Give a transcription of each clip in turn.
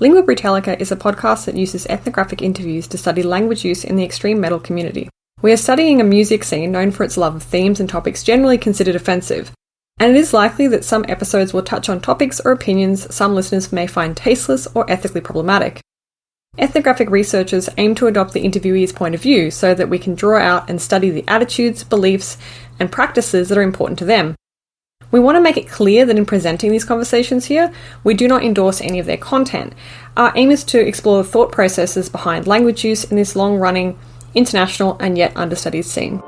Lingua Brutalica is a podcast that uses ethnographic interviews to study language use in the extreme metal community. We are studying a music scene known for its love of themes and topics generally considered offensive, and it is likely that some episodes will touch on topics or opinions some listeners may find tasteless or ethically problematic. Ethnographic researchers aim to adopt the interviewee's point of view so that we can draw out and study the attitudes, beliefs, and practices that are important to them. We want to make it clear that in presenting these conversations here, we do not endorse any of their content. Our aim is to explore the thought processes behind language use in this long-running, international, and yet understudied scene.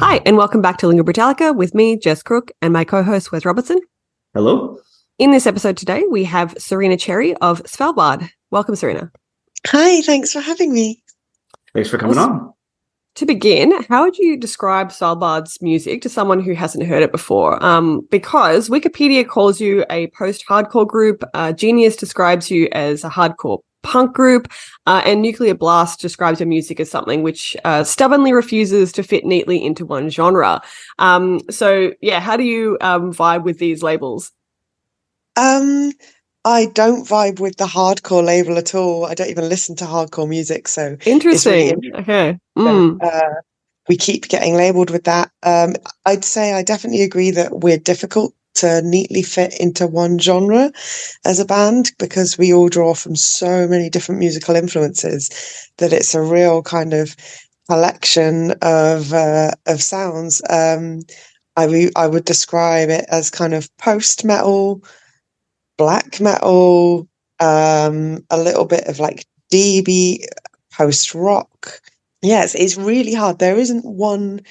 Hi, and welcome back to Lingua Brutalica with me, Jess Crook, and my co-host, Wes Robertson. Hello. In this episode today, we have Serena Cherry of Svalbard. Welcome, Serena. Hi, thanks for having me. Thanks for coming on. To begin, how would you describe Svalbard's music to someone who hasn't heard it before? Because Wikipedia calls you a post-hardcore group, Genius describes you as a hardcore punk group, and Nuclear Blast describes your music as something which stubbornly refuses to fit neatly into one genre. How do you vibe with these labels? I don't vibe with the hardcore label at all. I don't even listen to hardcore music, so interesting. Okay. We keep getting labeled with that. I'd say I definitely agree that we're difficult to neatly fit into one genre as a band because we all draw from so many different musical influences that it's a real kind of collection of sounds. I would describe it as kind of post-metal, black metal, a little bit of like DB, post-rock. Yes, it's really hard. There isn't one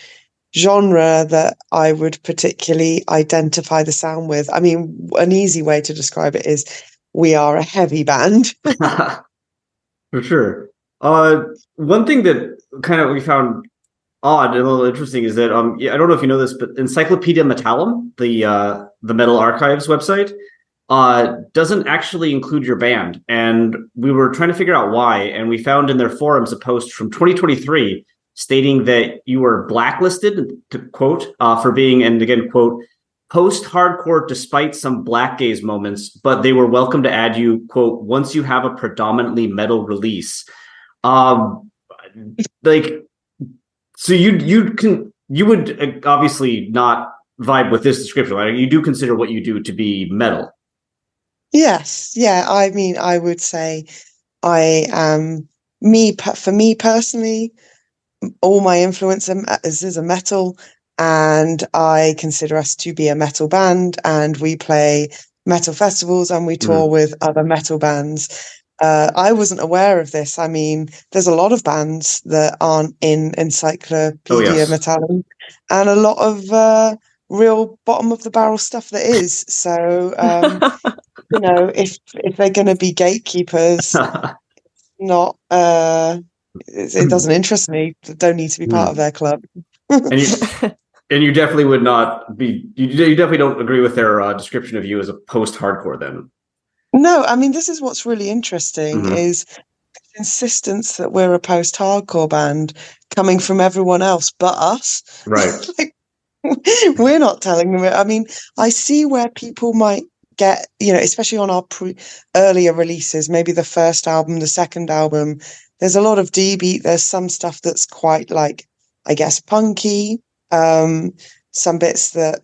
genre that I would particularly identify the sound with. I mean, an easy way to describe it is we are a heavy band. For sure. One thing that kind of we found odd and a little interesting is that I don't know if you know this, but Encyclopedia Metallum, the Metal Archives website, doesn't actually include your band. And we were trying to figure out why, and we found in their forums a post from 2023 stating that you were blacklisted, to quote, for being, and again, quote, post-hardcore despite some black gaze moments, but they were welcome to add you, quote, once you have a predominantly metal release. So you would obviously not vibe with this description, right? You do consider what you do to be metal. Yes. Yeah. I mean, I would say I am for me personally, all my influence is a metal, and I consider us to be a metal band, and we play metal festivals and we tour with other metal bands. I wasn't aware of this. I mean, there's a lot of bands that aren't in Encyclopedia Metallum, and a lot of real bottom of the barrel stuff that is. So, if they're going to be gatekeepers, not. It doesn't interest me. Don't need to be part of their club. And you definitely would not be. You definitely don't agree with their description of you as a post-hardcore. Then, no. I mean, this is what's really interesting is the insistence that we're a post-hardcore band coming from everyone else but us. Right. We're not telling them. I mean, I see where people might get, especially on our earlier releases, maybe the first album, the second album. There's a lot of D-beat. There's some stuff that's quite like, I guess, punky. Some bits that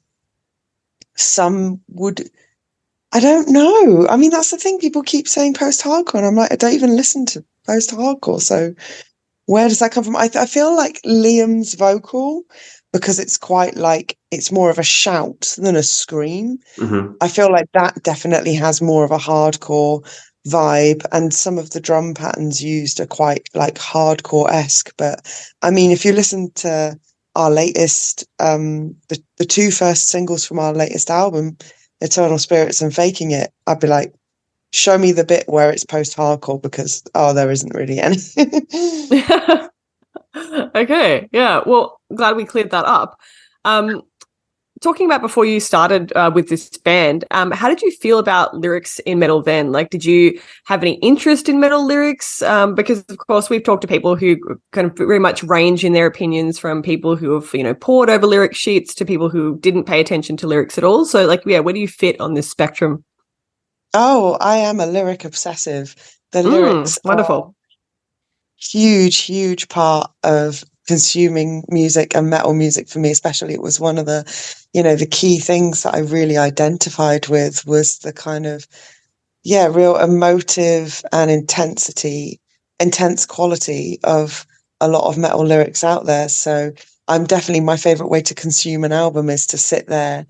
some would, I don't know. I mean, that's the thing. People keep saying post-hardcore, and I'm like, I don't even listen to post-hardcore. So where does that come from? I feel like Liam's vocal, because it's quite like, it's more of a shout than a scream. I feel like that definitely has more of a hardcore vibe, and some of the drum patterns used are quite like hardcore-esque. But I mean, if you listen to our latest, the two first singles from our latest album, Eternal Spirits and Faking It, I'd be like, show me the bit where it's post-hardcore, because there isn't really any. Okay, yeah. Well, glad we cleared that up. Talking about before you started with this band, how did you feel about lyrics in metal then? Like, did you have any interest in metal lyrics? Because, of course, we've talked to people who kind of very much range in their opinions, from people who have, pored over lyric sheets to people who didn't pay attention to lyrics at all. So, like, yeah, where do you fit on this spectrum? Oh, I am a lyric obsessive. The lyrics wonderful. Huge part of consuming music and metal music for me, especially. It was one of the, the key things that I really identified with, was the kind of, real emotive and intense quality of a lot of metal lyrics out there. So my favorite way to consume an album is to sit there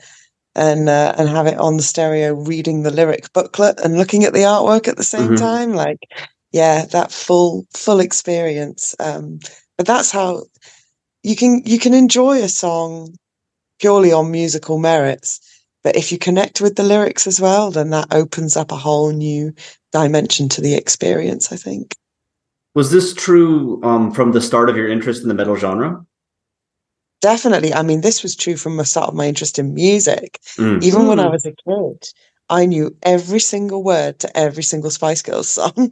and have it on the stereo, reading the lyric booklet and looking at the artwork at the same time. Like, that full experience. But that's how you can enjoy a song purely on musical merits. But if you connect with the lyrics as well, then that opens up a whole new dimension to the experience, I think. Was this true from the start of your interest in the metal genre? Definitely. I mean, this was true from the start of my interest in music. Even when I was a kid, I knew every single word to every single Spice Girls song.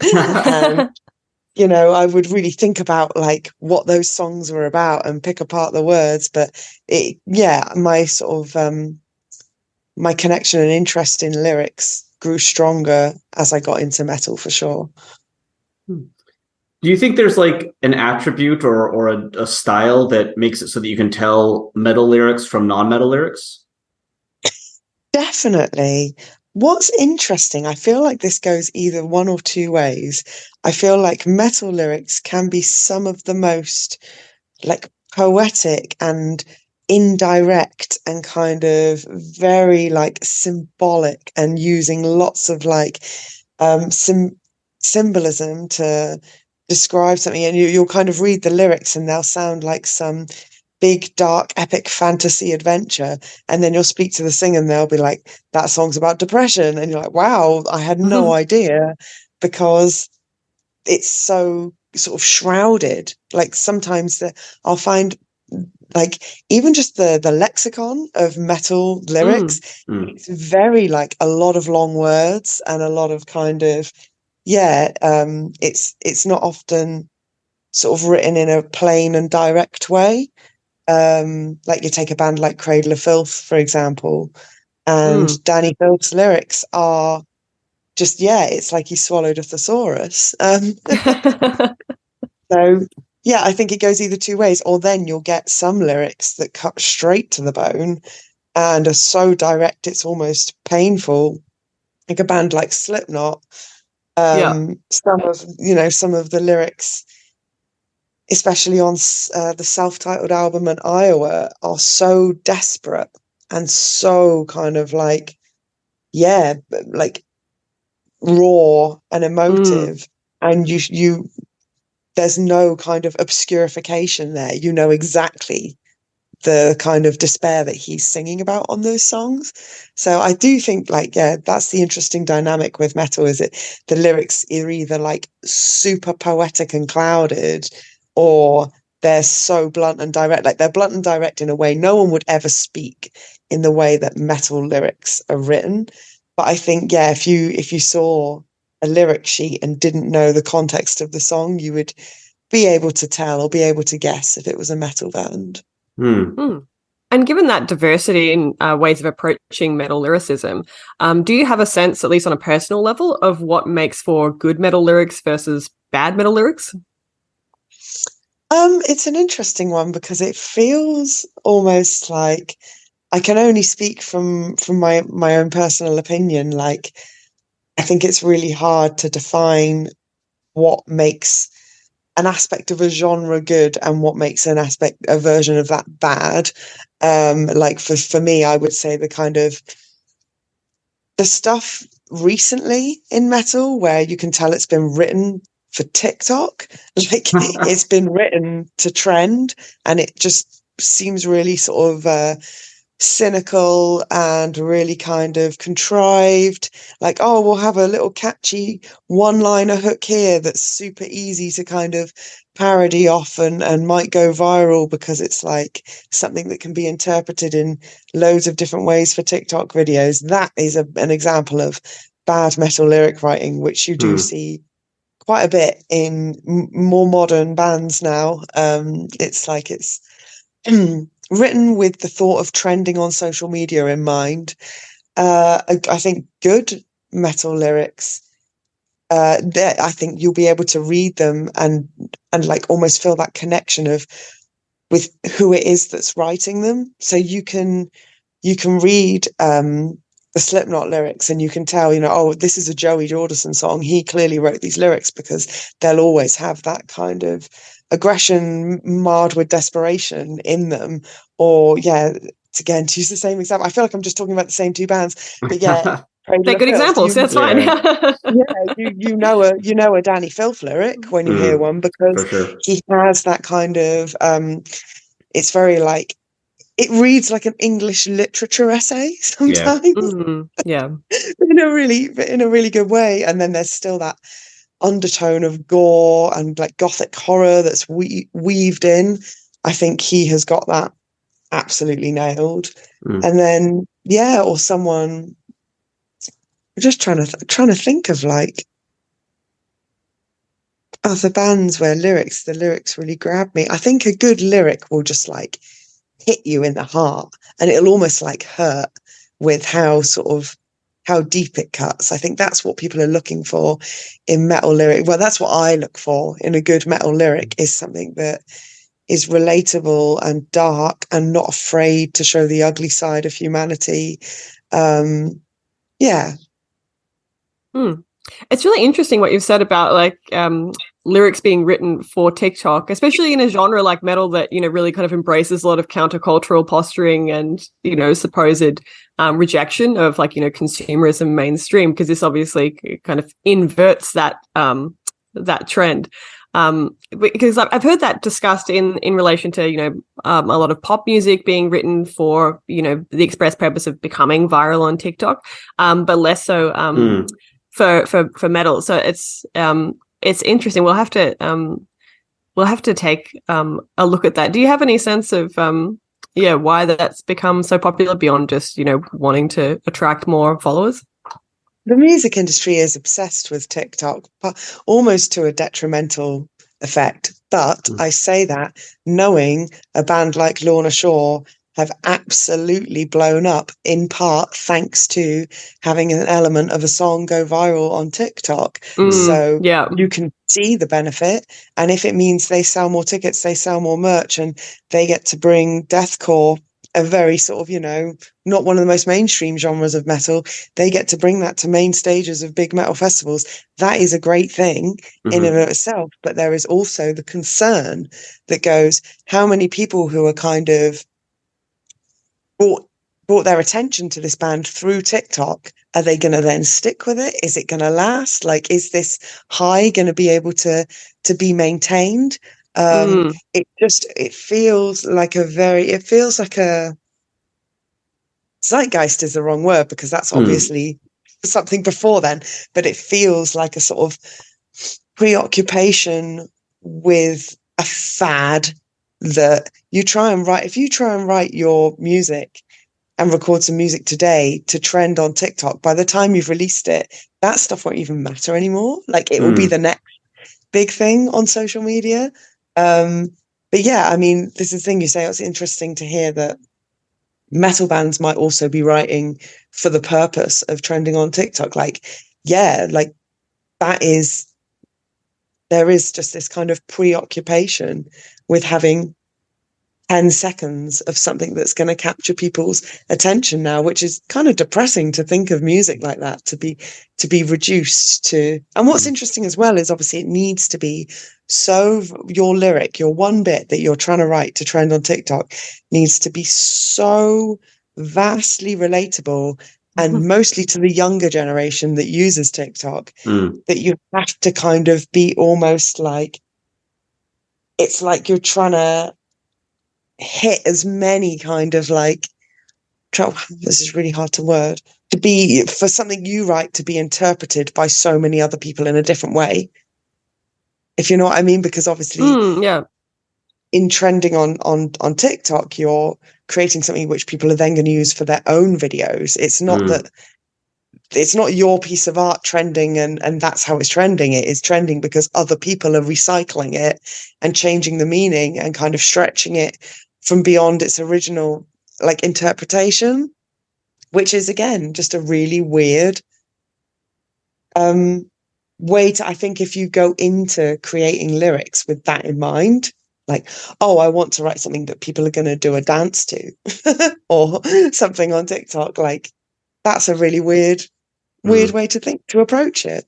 And, I would really think about like what those songs were about and pick apart the words. But my sort of my connection and interest in lyrics grew stronger as I got into metal, for sure. Do you think there's like an attribute or a style that makes it so that you can tell metal lyrics from non-metal lyrics? Definitely. What's interesting, I feel like this goes either one or two ways. I feel like metal lyrics can be some of the most like poetic and indirect and kind of very like symbolic, and using lots of like symbolism to describe something. And you'll kind of read the lyrics and they'll sound like some big, dark, epic fantasy adventure. And then you'll speak to the singer and they'll be like, that song's about depression. And you're like, wow, I had no idea, because it's so sort of shrouded. Like sometimes I'll find like even just the lexicon of metal lyrics, it's very like a lot of long words and a lot of kind of, it's not often sort of written in a plain and direct way. Like you take a band like Cradle of Filth, for example, and Danny Filth's lyrics are just, it's like he swallowed a thesaurus. So, I think it goes either two ways, or then you'll get some lyrics that cut straight to the bone and are so direct it's almost painful, like a band like Slipknot. Some of the lyrics, especially on the self-titled album and Iowa, are so desperate and so kind of like, like raw and emotive. And you there's no kind of obscurification there. You know exactly the kind of despair that he's singing about on those songs. So I do think that's the interesting dynamic with metal, is it the lyrics are either like super poetic and clouded, or they're so blunt and direct. Like they're blunt and direct in a way no one would ever speak in the way that metal lyrics are written. But I think, if you saw a lyric sheet and didn't know the context of the song, you would be able to tell or be able to guess if it was a metal band. And given that diversity in ways of approaching metal lyricism, do you have a sense, at least on a personal level, of what makes for good metal lyrics versus bad metal lyrics? It's an interesting one, because it feels almost like, I can only speak from my own personal opinion. Like, I think it's really hard to define what makes an aspect of a genre good and what makes a version of that bad. Like for me, I would say the kind of the stuff recently in metal where you can tell it's been written for TikTok, like it's been written to trend, and it just seems really sort of cynical and really kind of contrived, like, oh, we'll have a little catchy one-liner hook here that's super easy to kind of parody off and might go viral because it's like something that can be interpreted in loads of different ways for TikTok videos. That is an example of bad metal lyric writing, which you do see quite a bit in more modern bands now. It's like it's written with the thought of trending on social media in mind. I think good metal lyrics, I think you'll be able to read them and like almost feel that connection of with who it is that's writing them. So you can read the Slipknot lyrics and you can tell, oh, this is a Joey Jordison song. He clearly wrote these lyrics because they'll always have that kind of aggression marred with desperation in them. Or again, to use the same example, I feel like I'm just talking about the same two bands, but they're good examples. That's fine. you know a Danny Filth lyric when you hear one because he has that kind of it's very like, it reads like an English literature essay sometimes. in a really good way. And then there's still that undertone of gore and like gothic horror that's weaved in. I think he has got that absolutely nailed. And then or someone, I'm just trying to think of like other bands where the lyrics really grab me. I think a good lyric will just like hit you in the heart and it'll almost like hurt with how deep it cuts. I think that's what people are looking for in metal lyric. Well, that's what I look for in a good metal lyric, is something that is relatable and dark and not afraid to show the ugly side of humanity. It's really interesting what you've said about like lyrics being written for TikTok, especially in a genre like metal that, really kind of embraces a lot of countercultural posturing and, supposed rejection of like, consumerism mainstream, because this obviously kind of inverts that trend. Because I've heard that discussed in relation to, a lot of pop music being written for, the express purpose of becoming viral on TikTok, but less so for metal. So it's interesting. We'll have to take a look at that. Do you have any sense of why that's become so popular beyond just wanting to attract more followers? The music industry is obsessed with TikTok, but almost to a detrimental effect. But I say that knowing a band like Lorna Shore have absolutely blown up, in part thanks to having an element of a song go viral on TikTok. So you can see the benefit. And if it means they sell more tickets, they sell more merch, and they get to bring deathcore, a very sort of, not one of the most mainstream genres of metal, they get to bring that to main stages of big metal festivals. That is a great thing in and of itself. But there is also the concern that goes, how many people who are kind of brought their attention to this band through TikTok, are they going to then stick with it? Is it going to last? Like, is this high going to be able to be maintained? It feels like a zeitgeist is the wrong word, because that's obviously something before then, but it feels like a sort of preoccupation with a fad that if you try and write your music and record some music today to trend on TikTok, by the time you've released it, that stuff won't even matter anymore. Like, it will be the next big thing on social media. But yeah, I mean, this is the thing you say. It's interesting to hear that metal bands might also be writing for the purpose of trending on TikTok. Like, there is just this kind of preoccupation with having 10 seconds of something that's going to capture people's attention now, which is kind of depressing to think of music like that to be reduced to. And what's interesting as well is obviously it needs to be so, your lyric, your one bit that you're trying to write to trend on TikTok needs to be so vastly relatable and mostly to the younger generation that uses TikTok, that you have to kind of be almost like, it's like you're trying to hit as many kind of like this is really hard to word, to be, for something you write to be interpreted by so many other people in a different way, if you know what I mean, because obviously in trending on TikTok, you're creating something which people are then going to use for their own videos. It's not that it's not your piece of art trending and that's how it's trending. It is trending because other people are recycling it and changing the meaning and kind of stretching it from beyond its original like interpretation, which is again just a really weird way to, I think, if you go into creating lyrics with that in mind, like, oh, I want to write something that people are going to do a dance to or something on TikTok, like that's a really weird way to approach it.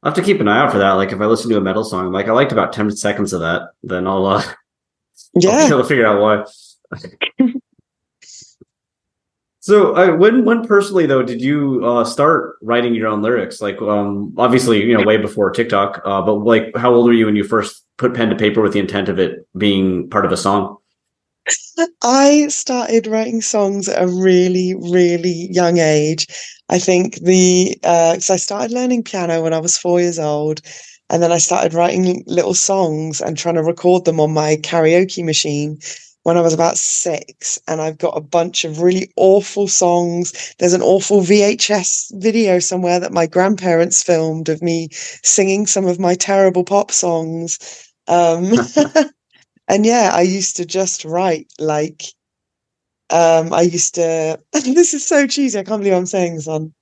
I have to keep an eye out for that. Like if I listen to a metal song, like I liked about 10 seconds of that, then I'll figure out why. So when personally though did you start writing your own lyrics? Like obviously way before TikTok, but like how old were you when you first put pen to paper with the intent of it being part of a song? I started writing songs at a really, really young age. I think so I started learning piano when I was 4 years old, and then I started writing little songs and trying to record them on my karaoke machine when I was about 6. And I've got a bunch of really awful songs. There's an awful VHS video somewhere that my grandparents filmed of me singing some of my terrible pop songs. And yeah, I used to just write like, this is so cheesy. I can't believe I'm saying this on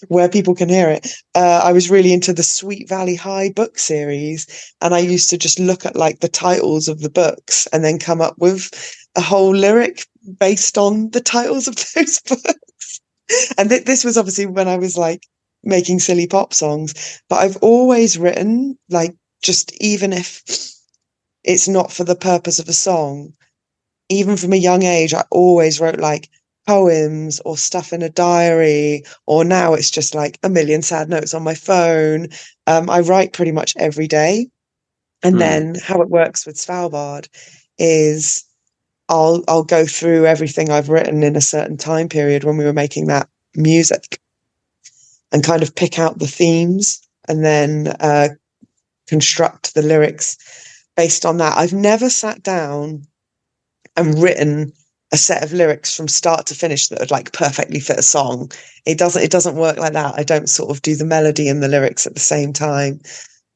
where people can hear it. I was really into the Sweet Valley High book series, and I used to just look at like the titles of the books and then come up with a whole lyric based on the titles of those books. And this was obviously when I was like making silly pop songs, but I've always written like, just even if it's not for the purpose of a song, even from a young age, I always wrote like poems or stuff in a diary, or now it's just like a million sad notes on my phone. I write pretty much every day. And then how it works with Svalbard is I'll go through everything I've written in a certain time period when we were making that music and kind of pick out the themes and then construct the lyrics based on that. I've never sat down and written a set of lyrics from start to finish that would like perfectly fit a song. It doesn't work like that. I don't sort of do the melody and the lyrics at the same time.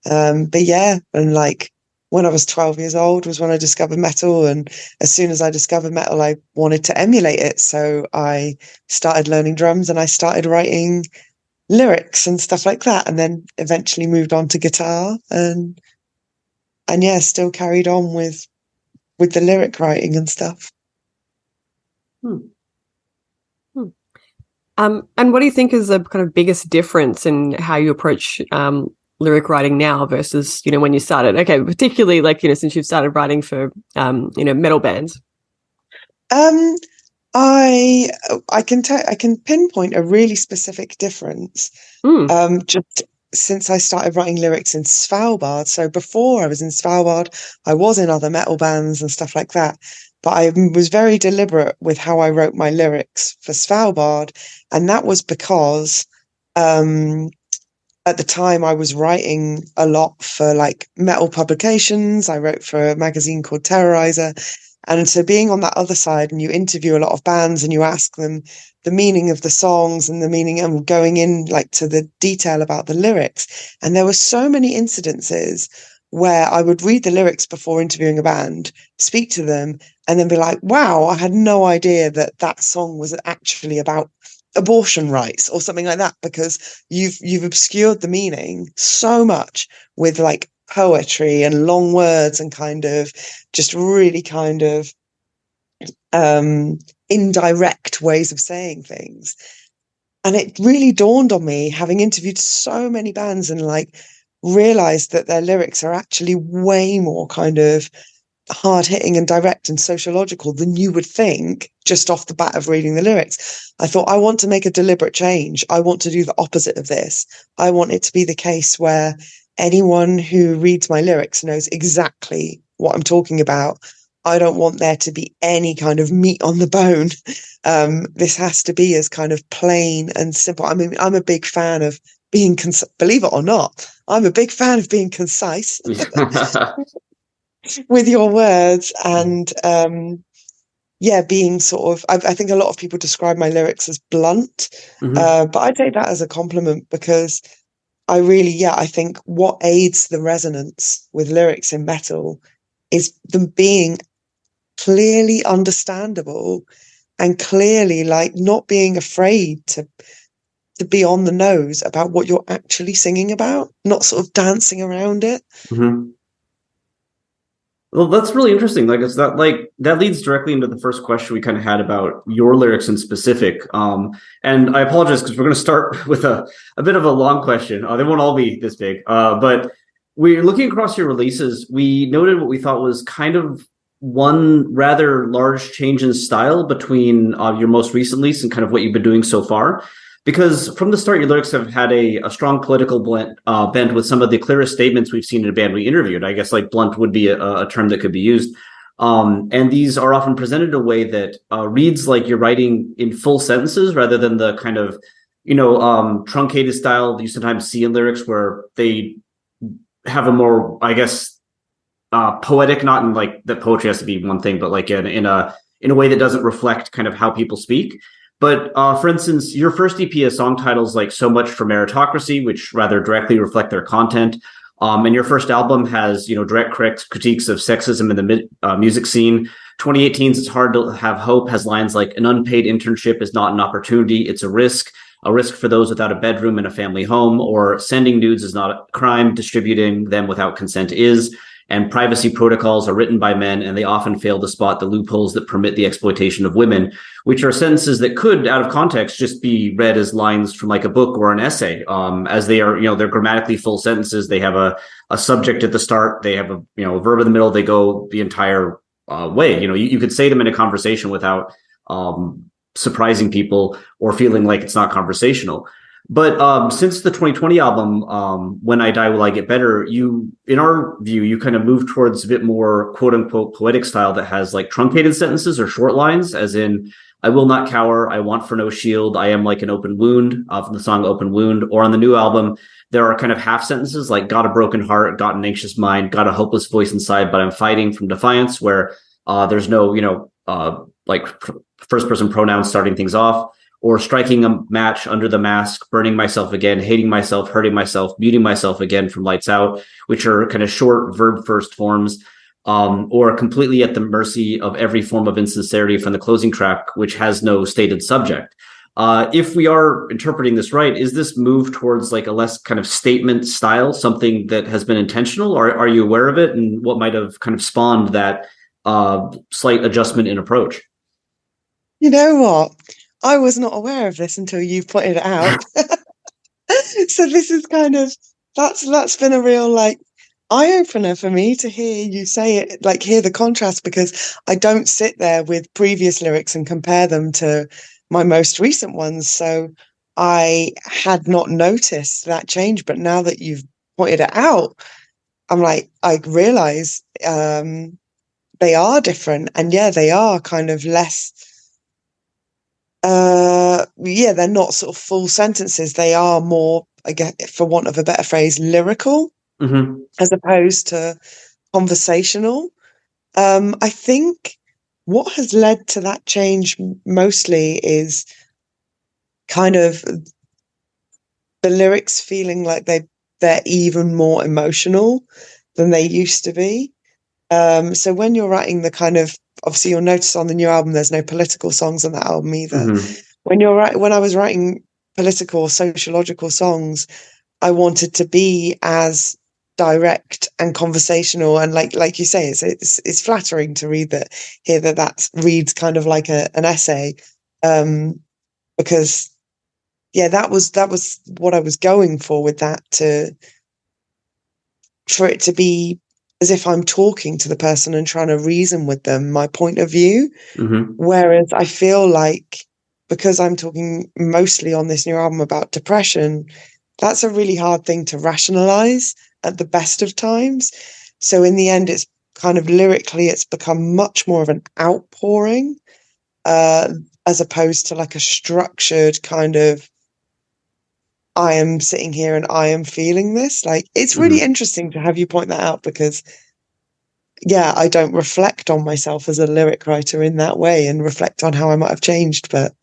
But yeah, and like when I was 12 years old was when I discovered metal, and as soon as I discovered metal, I wanted to emulate it. So I started learning drums and I started writing lyrics and stuff like that, and then eventually moved on to guitar and yeah, still carried on with the lyric writing and stuff. And what do you think is the kind of biggest difference in how you approach lyric writing now versus, when you started? Okay, particularly like, since you've started writing for, metal bands. I can pinpoint a really specific difference. Just since I started writing lyrics in Svalbard. So before I was in Svalbard, I was in other metal bands and stuff like that. But I was very deliberate with how I wrote my lyrics for Svalbard. And that was because at the time I was writing a lot for like metal publications. I wrote for a magazine called Terrorizer. And so being on that other side, and you interview a lot of bands and you ask them the meaning of the songs and the meaning, and going in like to the detail about the lyrics. And there were so many incidences where I would read the lyrics before interviewing a band, speak to them, and then be like, wow, I had no idea that song was actually about abortion rights or something like that, because you've obscured the meaning so much with like poetry and long words and kind of just really kind of indirect ways of saying things. And it really dawned on me, having interviewed so many bands and like realized that their lyrics are actually way more kind of hard hitting and direct and sociological than you would think just off the bat of reading the lyrics. I thought, I want to make a deliberate change. I want to do the opposite of this. I want it to be the case where anyone who reads my lyrics knows exactly what I'm talking about, I don't want there to be any kind of meat on the bone. This has to be as kind of plain and simple. I mean, I'm a big fan of being, believe it or not, I'm a big fan of being concise with your words and, being sort of, I think a lot of people describe my lyrics as blunt, but I take that as a compliment because I think what aids the resonance with lyrics in metal is them being clearly understandable and clearly like not being afraid to be on the nose about what you're actually singing about, not sort of dancing around it. Well, that's really interesting. Like, it's that that leads directly into the first question we kind of had about your lyrics in specific. And I apologize because we're going to start with a bit of a long question. They won't all be this big, but we're looking across your releases. We noted what we thought was kind of one rather large change in style between your most recent release and kind of what you've been doing so far. Because from the start, your lyrics have had a strong political bent with some of the clearest statements we've seen in a band we interviewed. I guess like blunt would be a term that could be used. And these are often presented in a way that reads like you're writing in full sentences rather than the kind of, truncated style you sometimes see in lyrics where they have a more, I guess, poetic, not in like that poetry has to be one thing, but like in a way that doesn't reflect kind of how people speak. But for instance, your first EP has song titles like So Much for Meritocracy, which rather directly reflect their content. And your first album has, direct critiques of sexism in the music scene. 2018's It's Hard to Have Hope has lines like an unpaid internship is not an opportunity, it's a risk for those without a bedroom in a family home, or sending nudes is not a crime, distributing them without consent is. And privacy protocols are written by men, and they often fail to spot the loopholes that permit the exploitation of women, which are sentences that could, out of context, just be read as lines from like a book or an essay, as they are, they're grammatically full sentences. They have a subject at the start. They have a verb in the middle. They go the entire way. You could say them in a conversation without surprising people or feeling like it's not conversational. But since the 2020 album, When I Die Will I Get Better, in our view, you kind of move towards a bit more quote unquote poetic style that has like truncated sentences or short lines, as in, I will not cower, I want for no shield, I am like an open wound, from the song Open Wound. Or on the new album, there are kind of half sentences like got a broken heart, got an anxious mind, got a hopeless voice inside, but I'm fighting from defiance, where there's no, first person pronouns starting things off. Or striking a match under the mask, burning myself again, hating myself, hurting myself, muting myself again from Lights Out, which are kind of short verb first forms, or completely at the mercy of every form of insincerity from the closing track, which has no stated subject. If we are interpreting this right, is this move towards like a less kind of statement style, something that has been intentional, or are you aware of it, and what might have kind of spawned that slight adjustment in approach? You know what? I was not aware of this until you pointed it out. So this is kind of, that's been a real like eye-opener for me to hear you say it, like hear the contrast, because I don't sit there with previous lyrics and compare them to my most recent ones. So I had not noticed that change, but now that you've pointed it out, I'm like, I realize they are different, and they are kind of less. They're not sort of full sentences. They are more, I guess, for want of a better phrase, lyrical, as opposed to conversational. I think what has led to that change mostly is kind of the lyrics feeling like they're even more emotional than they used to be. So when you're writing the kind of, obviously you'll notice on the new album there's no political songs on that album either. When I was writing political or sociological songs, I wanted to be as direct and conversational, and like you say, it's flattering to read that reads kind of like an essay, because that was what I was going for with that, for it to be as if I'm talking to the person and trying to reason with them my point of view. Whereas I feel like, because I'm talking mostly on this new album about depression, that's a really hard thing to rationalize at the best of times. So in the end, it's kind of lyrically, it's become much more of an outpouring, as opposed to like a structured kind of, I am sitting here and I am feeling this. Like, it's really interesting to have you point that out, because yeah, I don't reflect on myself as a lyric writer in that way and reflect on how I might have changed, but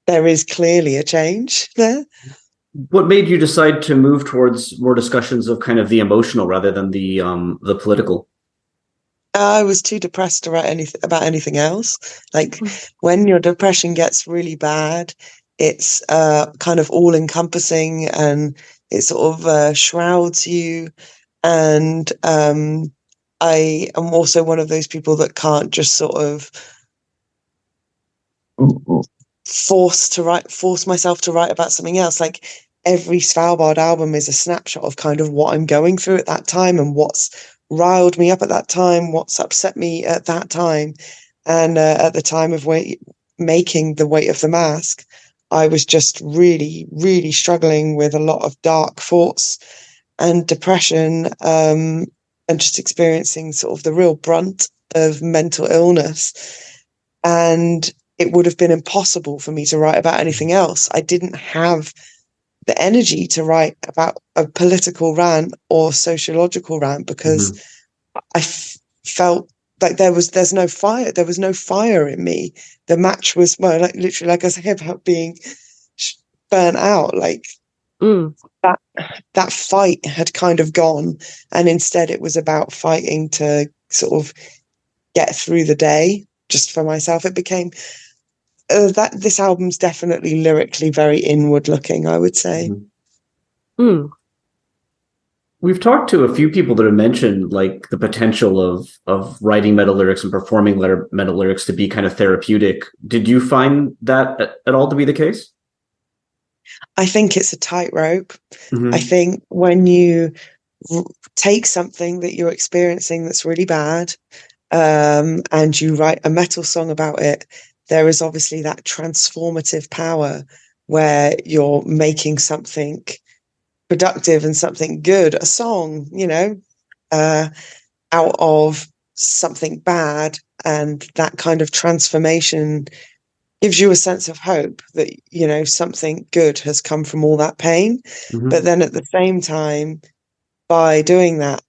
there is clearly a change there. What made you decide to move towards more discussions of kind of the emotional rather than the political? I was too depressed to write about anything else. Like, when your depression gets really bad, it's kind of all encompassing, and it sort of shrouds you. And I am also one of those people that can't just sort of force myself to write about something else. Like, every Svalbard album is a snapshot of kind of what I'm going through at that time, and what's riled me up at that time, what's upset me at that time. And at the time of making The Weight of the Mask, I was just really, really struggling with a lot of dark thoughts and depression, and just experiencing sort of the real brunt of mental illness. And it would have been impossible for me to write about anything else. I didn't have the energy to write about a political rant or sociological rant, because I felt like there's no fire. There was no fire in me. The match was, well, like literally, like I say about being burnt out, like that fight had kind of gone, and instead it was about fighting to sort of get through the day just for myself. It became that this album's definitely lyrically very inward looking, I would say. We've talked to a few people that have mentioned like the potential of writing metal lyrics and performing metal lyrics to be kind of therapeutic. Did you find that at all to be the case? I think it's a tightrope. I think when you take something that you're experiencing that's really bad, and you write a metal song about it, there is obviously that transformative power where you're making something productive and something good, a song, out of something bad. And that kind of transformation gives you a sense of hope that, something good has come from all that pain. But then at the same time, by doing that,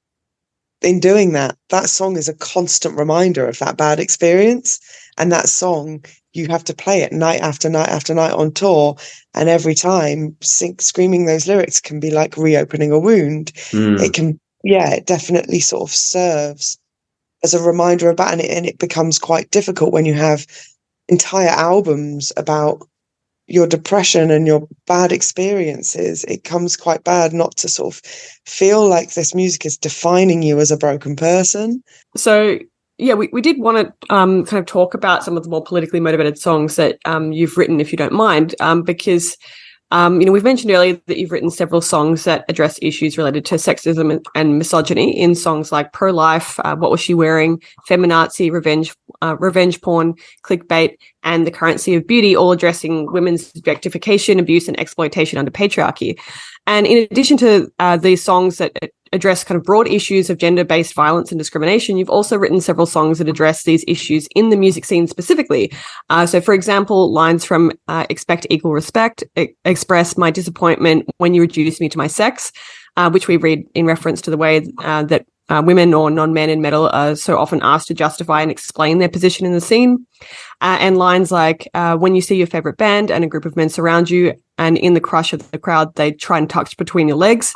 that song is a constant reminder of that bad experience. And that song, you have to play it night after night after night on tour. And every time screaming those lyrics can be like reopening a wound. It definitely sort of serves as a reminder about it. And it becomes quite difficult when you have entire albums about your depression and your bad experiences. It comes quite bad not to sort of feel like this music is defining you as a broken person. So yeah, we did want to kind of talk about some of the more politically motivated songs that you've written, if you don't mind, because we've mentioned earlier that you've written several songs that address issues related to sexism and misogyny in songs like Pro-Life, What Was She Wearing, Feminazi, Revenge Porn, Clickbait, and The Currency of Beauty, all addressing women's objectification, abuse, and exploitation under patriarchy. And in addition to these songs that address kind of broad issues of gender-based violence and discrimination, you've also written several songs that address these issues in the music scene specifically. So, for example, lines from Expect Equal Respect express my disappointment when you reduce me to my sex, which we read in reference to the way that women or non-men in metal are so often asked to justify and explain their position in the scene. And lines like, when you see your favorite band and a group of men surround you, and in the crush of the crowd, they try and touch between your legs,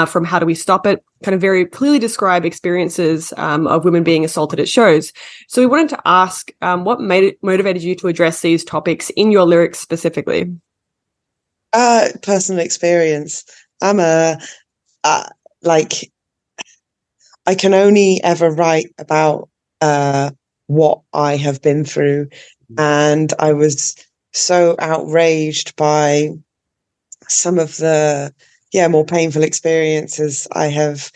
from How Do We Stop It, kind of very clearly describe experiences of women being assaulted at shows. So we wanted to ask, what motivated you to address these topics in your lyrics specifically? Personal experience. I'm I can only ever write about what I have been through. And I was so outraged by some of the more painful experiences I have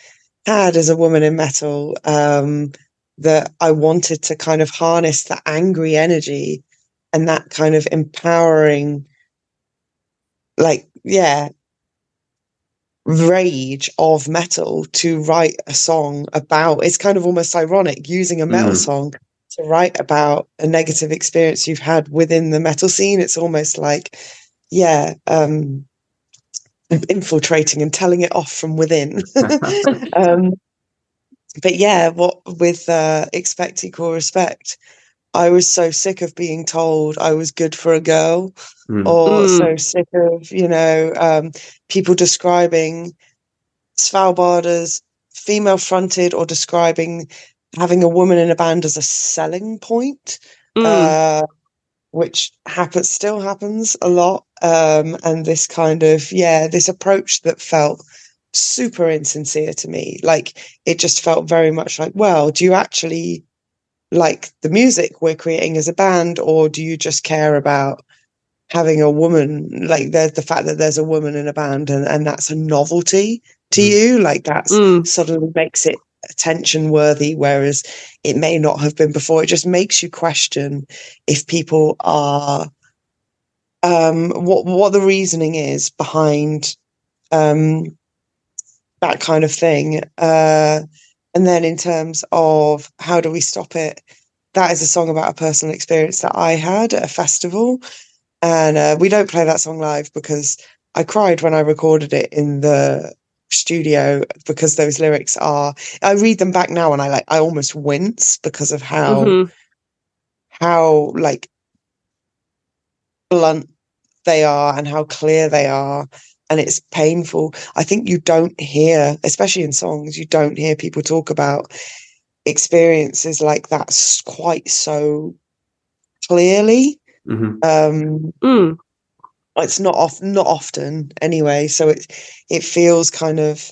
had as a woman in metal, that I wanted to kind of harness that angry energy and that kind of empowering, rage of metal to write a song about. It's kind of almost ironic using a metal song to write about a negative experience you've had within the metal scene. It's almost like, infiltrating and telling it off from within. But yeah, what with expect equal respect, I was so sick of being told I was good for a girl, or so sick of, people describing Svalbard as female fronted, or describing having a woman in a band as a selling point, which still happens a lot. And this kind of, this approach that felt super insincere to me. Like, it just felt very much like, well, do you actually like the music we're creating as a band, or do you just care about having a woman, like the fact that there's a woman in a band, and that's a novelty to you? Like, that's suddenly makes it attention worthy, whereas it may not have been before. It just makes you question if people are what the reasoning is behind that kind of thing. And then in terms of how do we stop it, that is a song about a personal experience that I had at a festival. And we don't play that song live because I cried when I recorded it in the studio, because those lyrics I read them back now and I almost wince because of how like blunt they are and how clear they are. And it's painful. I think you don't hear, especially in songs, you don't hear people talk about experiences like that quite so clearly. It's not often anyway. So it feels kind of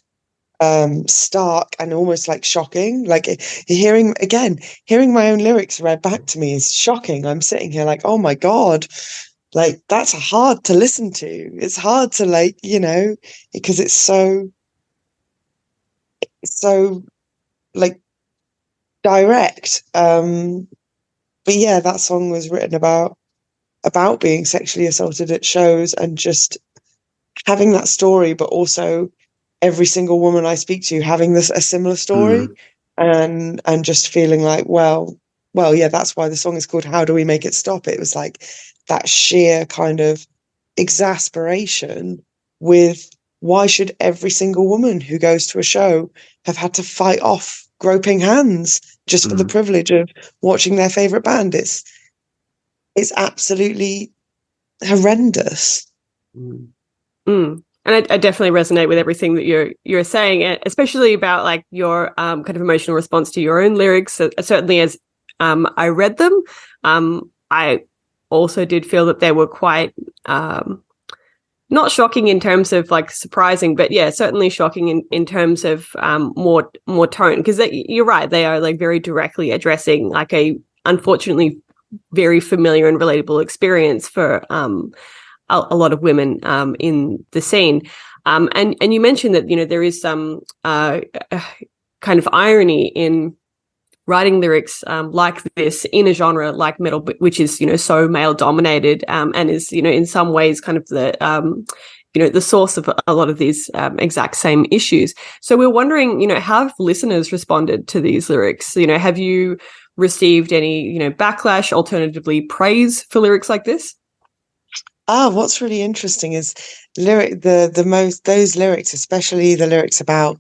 stark and almost like shocking. Like hearing my own lyrics read back to me is shocking. I'm sitting here like, oh my God. Like, that's hard to listen to. It's hard to, like, because it's so like direct. But yeah, that song was written about being sexually assaulted at shows and just having that story, but also every single woman I speak to having a similar story, and just feeling like, well, yeah, that's why the song is called How Do We Make It Stop? It was like that sheer kind of exasperation with, why should every single woman who goes to a show have had to fight off groping hands just for the privilege of watching their favorite band? It's absolutely horrendous. And I definitely resonate with everything that you're saying, especially about like your kind of emotional response to your own lyrics. Certainly, as I read them, I also did feel that they were quite not shocking in terms of like surprising, but yeah, certainly shocking in terms of more tone, because you're right, they are like very directly addressing like a unfortunately very familiar and relatable experience for a lot of women in the scene. And you mentioned that, there is some kind of irony in writing lyrics like this in a genre like metal, which is, so male dominated, and is, in some ways kind of the, the source of a lot of these exact same issues. So we're wondering, how have listeners responded to these lyrics? Have you received any, backlash, alternatively praise for lyrics like this? What's really interesting is those lyrics, especially the lyrics about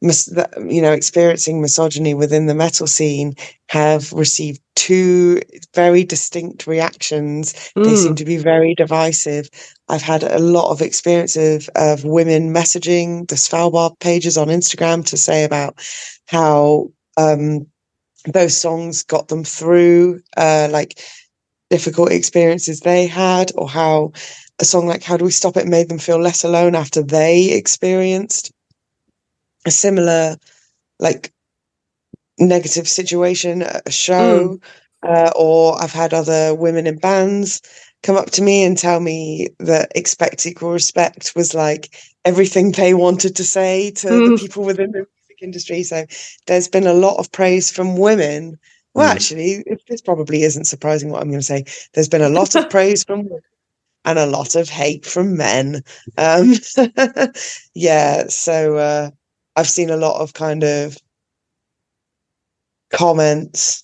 experiencing misogyny within the metal scene, have received two very distinct reactions. They seem to be very divisive. I've had a lot of experience of women messaging the Svalbard pages on Instagram to say about how those songs got them through like difficult experiences they had, or how a song like How Do We Stop It made them feel less alone after they experienced a similar like negative situation at a show. Or I've had other women in bands come up to me and tell me that Expect Equal Respect was like everything they wanted to say to the people within the music industry. So there's been a lot of praise from women. Well, actually, this probably isn't surprising what I'm going to say. There's been a lot of praise from women and a lot of hate from men. Yeah, so I've seen a lot of kind of comments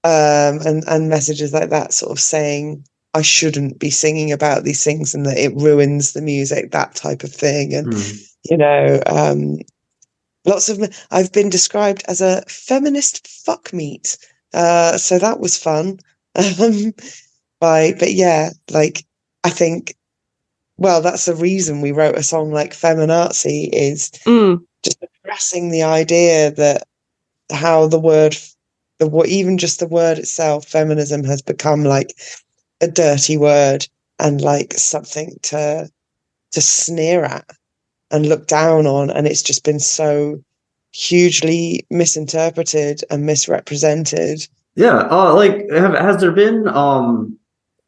and messages like that, sort of saying I shouldn't be singing about these things and that it ruins the music, that type of thing. And you know, I've been described as a feminist fuckmeat, so that was fun. But yeah, like I think, well, that's the reason we wrote a song like Feminazi, is just addressing the idea that how even just the word itself, feminism, has become like a dirty word and like something to sneer at and look down on, and it's just been so hugely misinterpreted and misrepresented. Yeah, has there been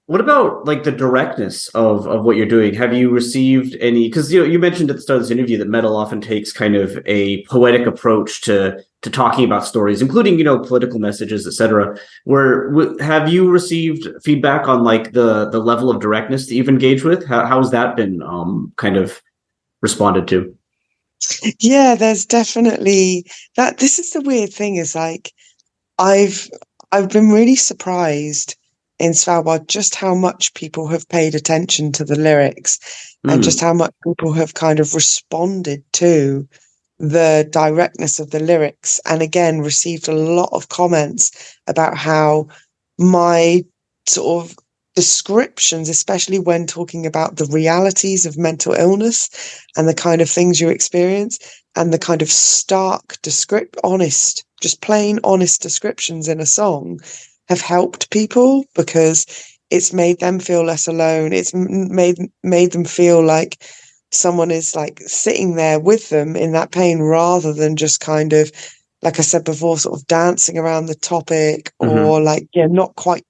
what about like the directness of what you're doing? Have you received any, because you mentioned at the start of this interview that metal often takes kind of a poetic approach to talking about stories, including political messages, etc. Have you received feedback on like the level of directness that you've engaged with? How has that been kind of responded to? Yeah, there's definitely that. This is the weird thing, is like I've been really surprised in Svalbard just how much people have paid attention to the lyrics and just how much people have kind of responded to the directness of the lyrics, and again received a lot of comments about how my sort of descriptions, especially when talking about the realities of mental illness and the kind of things you experience and the kind of stark honest, just plain honest descriptions in a song, have helped people, because it's made them feel less alone. It's made them feel like someone is like sitting there with them in that pain, rather than just kind of, like I said before, sort of dancing around the topic or like, not quite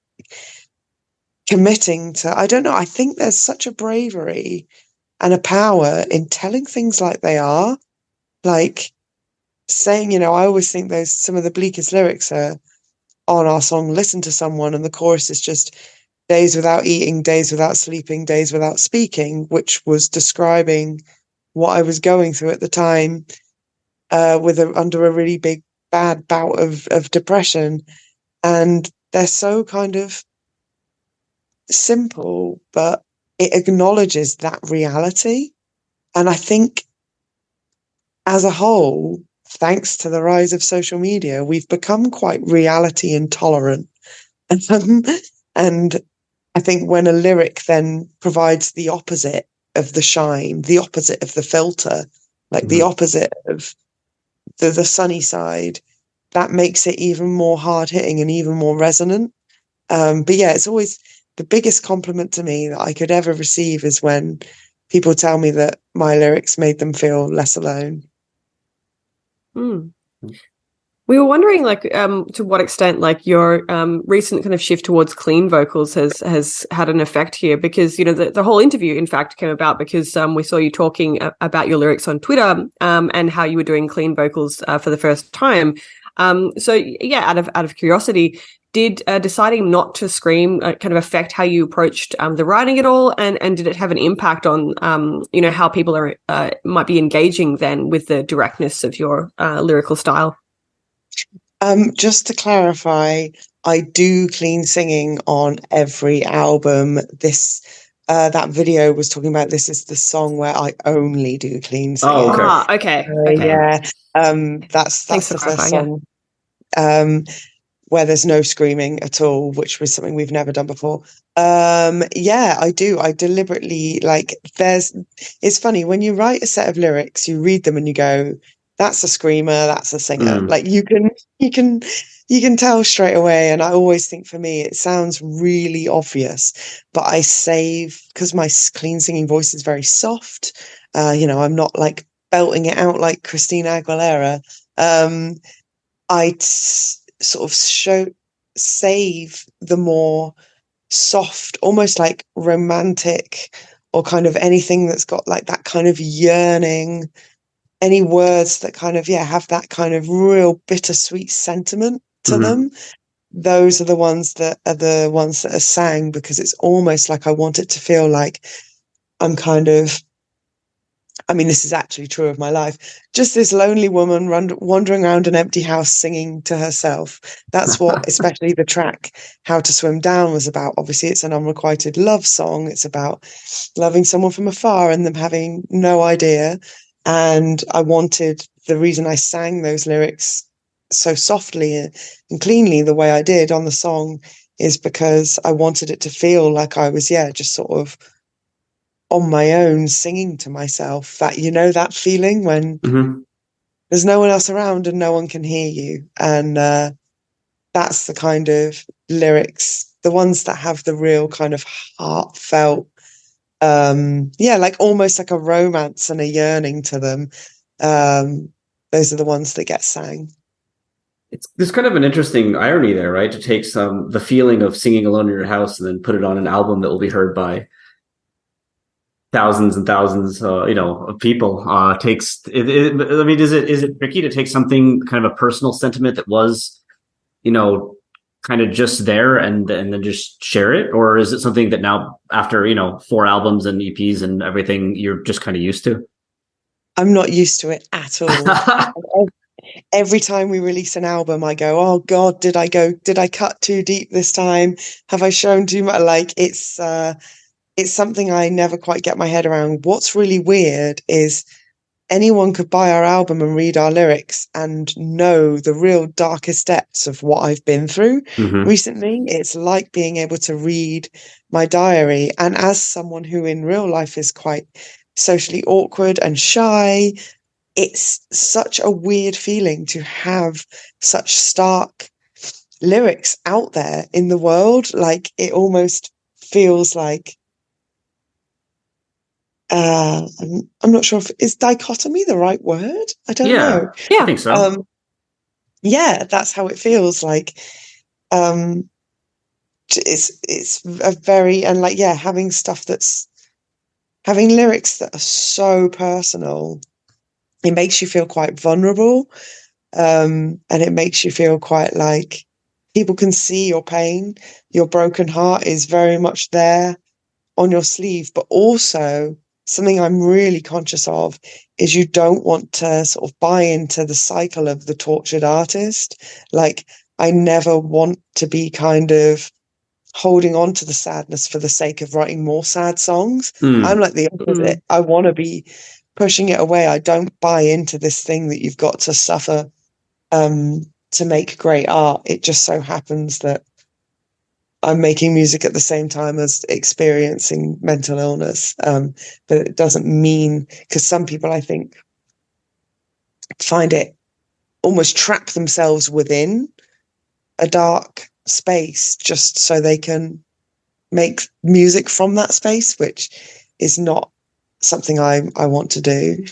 committing to, I don't know. I think there's such a bravery and a power in telling things like they are, like saying, I always think some of the bleakest lyrics are on our song Listen to Someone, and the chorus is just days without eating, days without sleeping, days without speaking, which was describing what I was going through at the time, under a really bad bout of depression. And they're so kind of simple, but it acknowledges that reality. And I think as a whole, thanks to the rise of social media, we've become quite reality intolerant. And I think when a lyric then provides the opposite of the shine, the opposite of the filter, like the opposite of the sunny side, that makes it even more hard-hitting and even more resonant. But yeah, it's always the biggest compliment to me that I could ever receive is when people tell me that my lyrics made them feel less alone. We were wondering, like, to what extent, like, your recent kind of shift towards clean vocals has had an effect here, because the whole interview, in fact, came about because we saw you talking about your lyrics on Twitter and how you were doing clean vocals for the first time. So yeah, out of curiosity, did deciding not to scream kind of affect how you approached the writing at all, and did it have an impact on how people are might be engaging then with the directness of your lyrical style? Just to clarify, I do clean singing on every album. That video was talking about, this is the song where I only do clean singing. Oh, okay. Yeah. That's the first song. Where there's no screaming at all, which was something we've never done before. Yeah, I do. I deliberately, like, it's funny when you write a set of lyrics, you read them and you go, that's a screamer, that's a singer. Like you can tell straight away. And I always think, for me, it sounds really obvious, but I save, because my clean singing voice is very soft. I'm not like belting it out like Christina Aguilera. I sort of save the more soft, almost like romantic, or kind of anything that's got like that kind of yearning, any words that kind of have that kind of real bittersweet sentiment to them. those are the ones that are sang, because it's almost like I want it to feel like I'm kind of, I mean, this is actually true of my life, just this lonely woman wandering around an empty house singing to herself. That's what especially the track How to Swim Down was about. Obviously, it's an unrequited love song. It's about loving someone from afar and them having no idea. And I wanted, the reason I sang those lyrics so softly and cleanly the way I did on the song is because I wanted it to feel like I was, just sort of on my own singing to myself. That, that feeling when there's no one else around and no one can hear you. And that's the kind of lyrics, the ones that have the real kind of heartfelt, like almost like a romance and a yearning to them. Those are the ones that get sang. There's kind of an interesting irony there, right? To take the feeling of singing alone in your house and then put it on an album that will be heard by thousands and thousands, of people. I mean, is it tricky to take something kind of a personal sentiment that was, kind of just there and then just share it, or is it something that now after 4 albums and EPs and everything, you're just kind of used to? I'm not used to it at all. Every time we release an album, I go, oh God, did I cut too deep this time? Have I shown too much? Like, it's something I never quite get my head around. What's really weird is anyone could buy our album and read our lyrics and know the real darkest depths of what I've been through recently. It's like being able to read my diary. And as someone who in real life is quite socially awkward and shy, it's such a weird feeling to have such stark lyrics out there in the world. Like, it almost feels like, I'm not sure is dichotomy the right word? I don't know. Yeah, I think so. That's how it feels like. It's a very, and like, having lyrics that are so personal, it makes you feel quite vulnerable. And it makes you feel quite like people can see your pain. Your broken heart is very much there on your sleeve, but also something I'm really conscious of is you don't want to sort of buy into the cycle of the tortured artist. Like, I never want to be kind of holding on to the sadness for the sake of writing more sad songs. I'm like the opposite. I want to be pushing it away. I don't buy into this thing that you've got to suffer to make great art. It just so happens that I'm making music at the same time as experiencing mental illness. But it doesn't mean, because some people, I think, find it almost trap themselves within a dark space just so they can make music from that space, which is not something I want to do.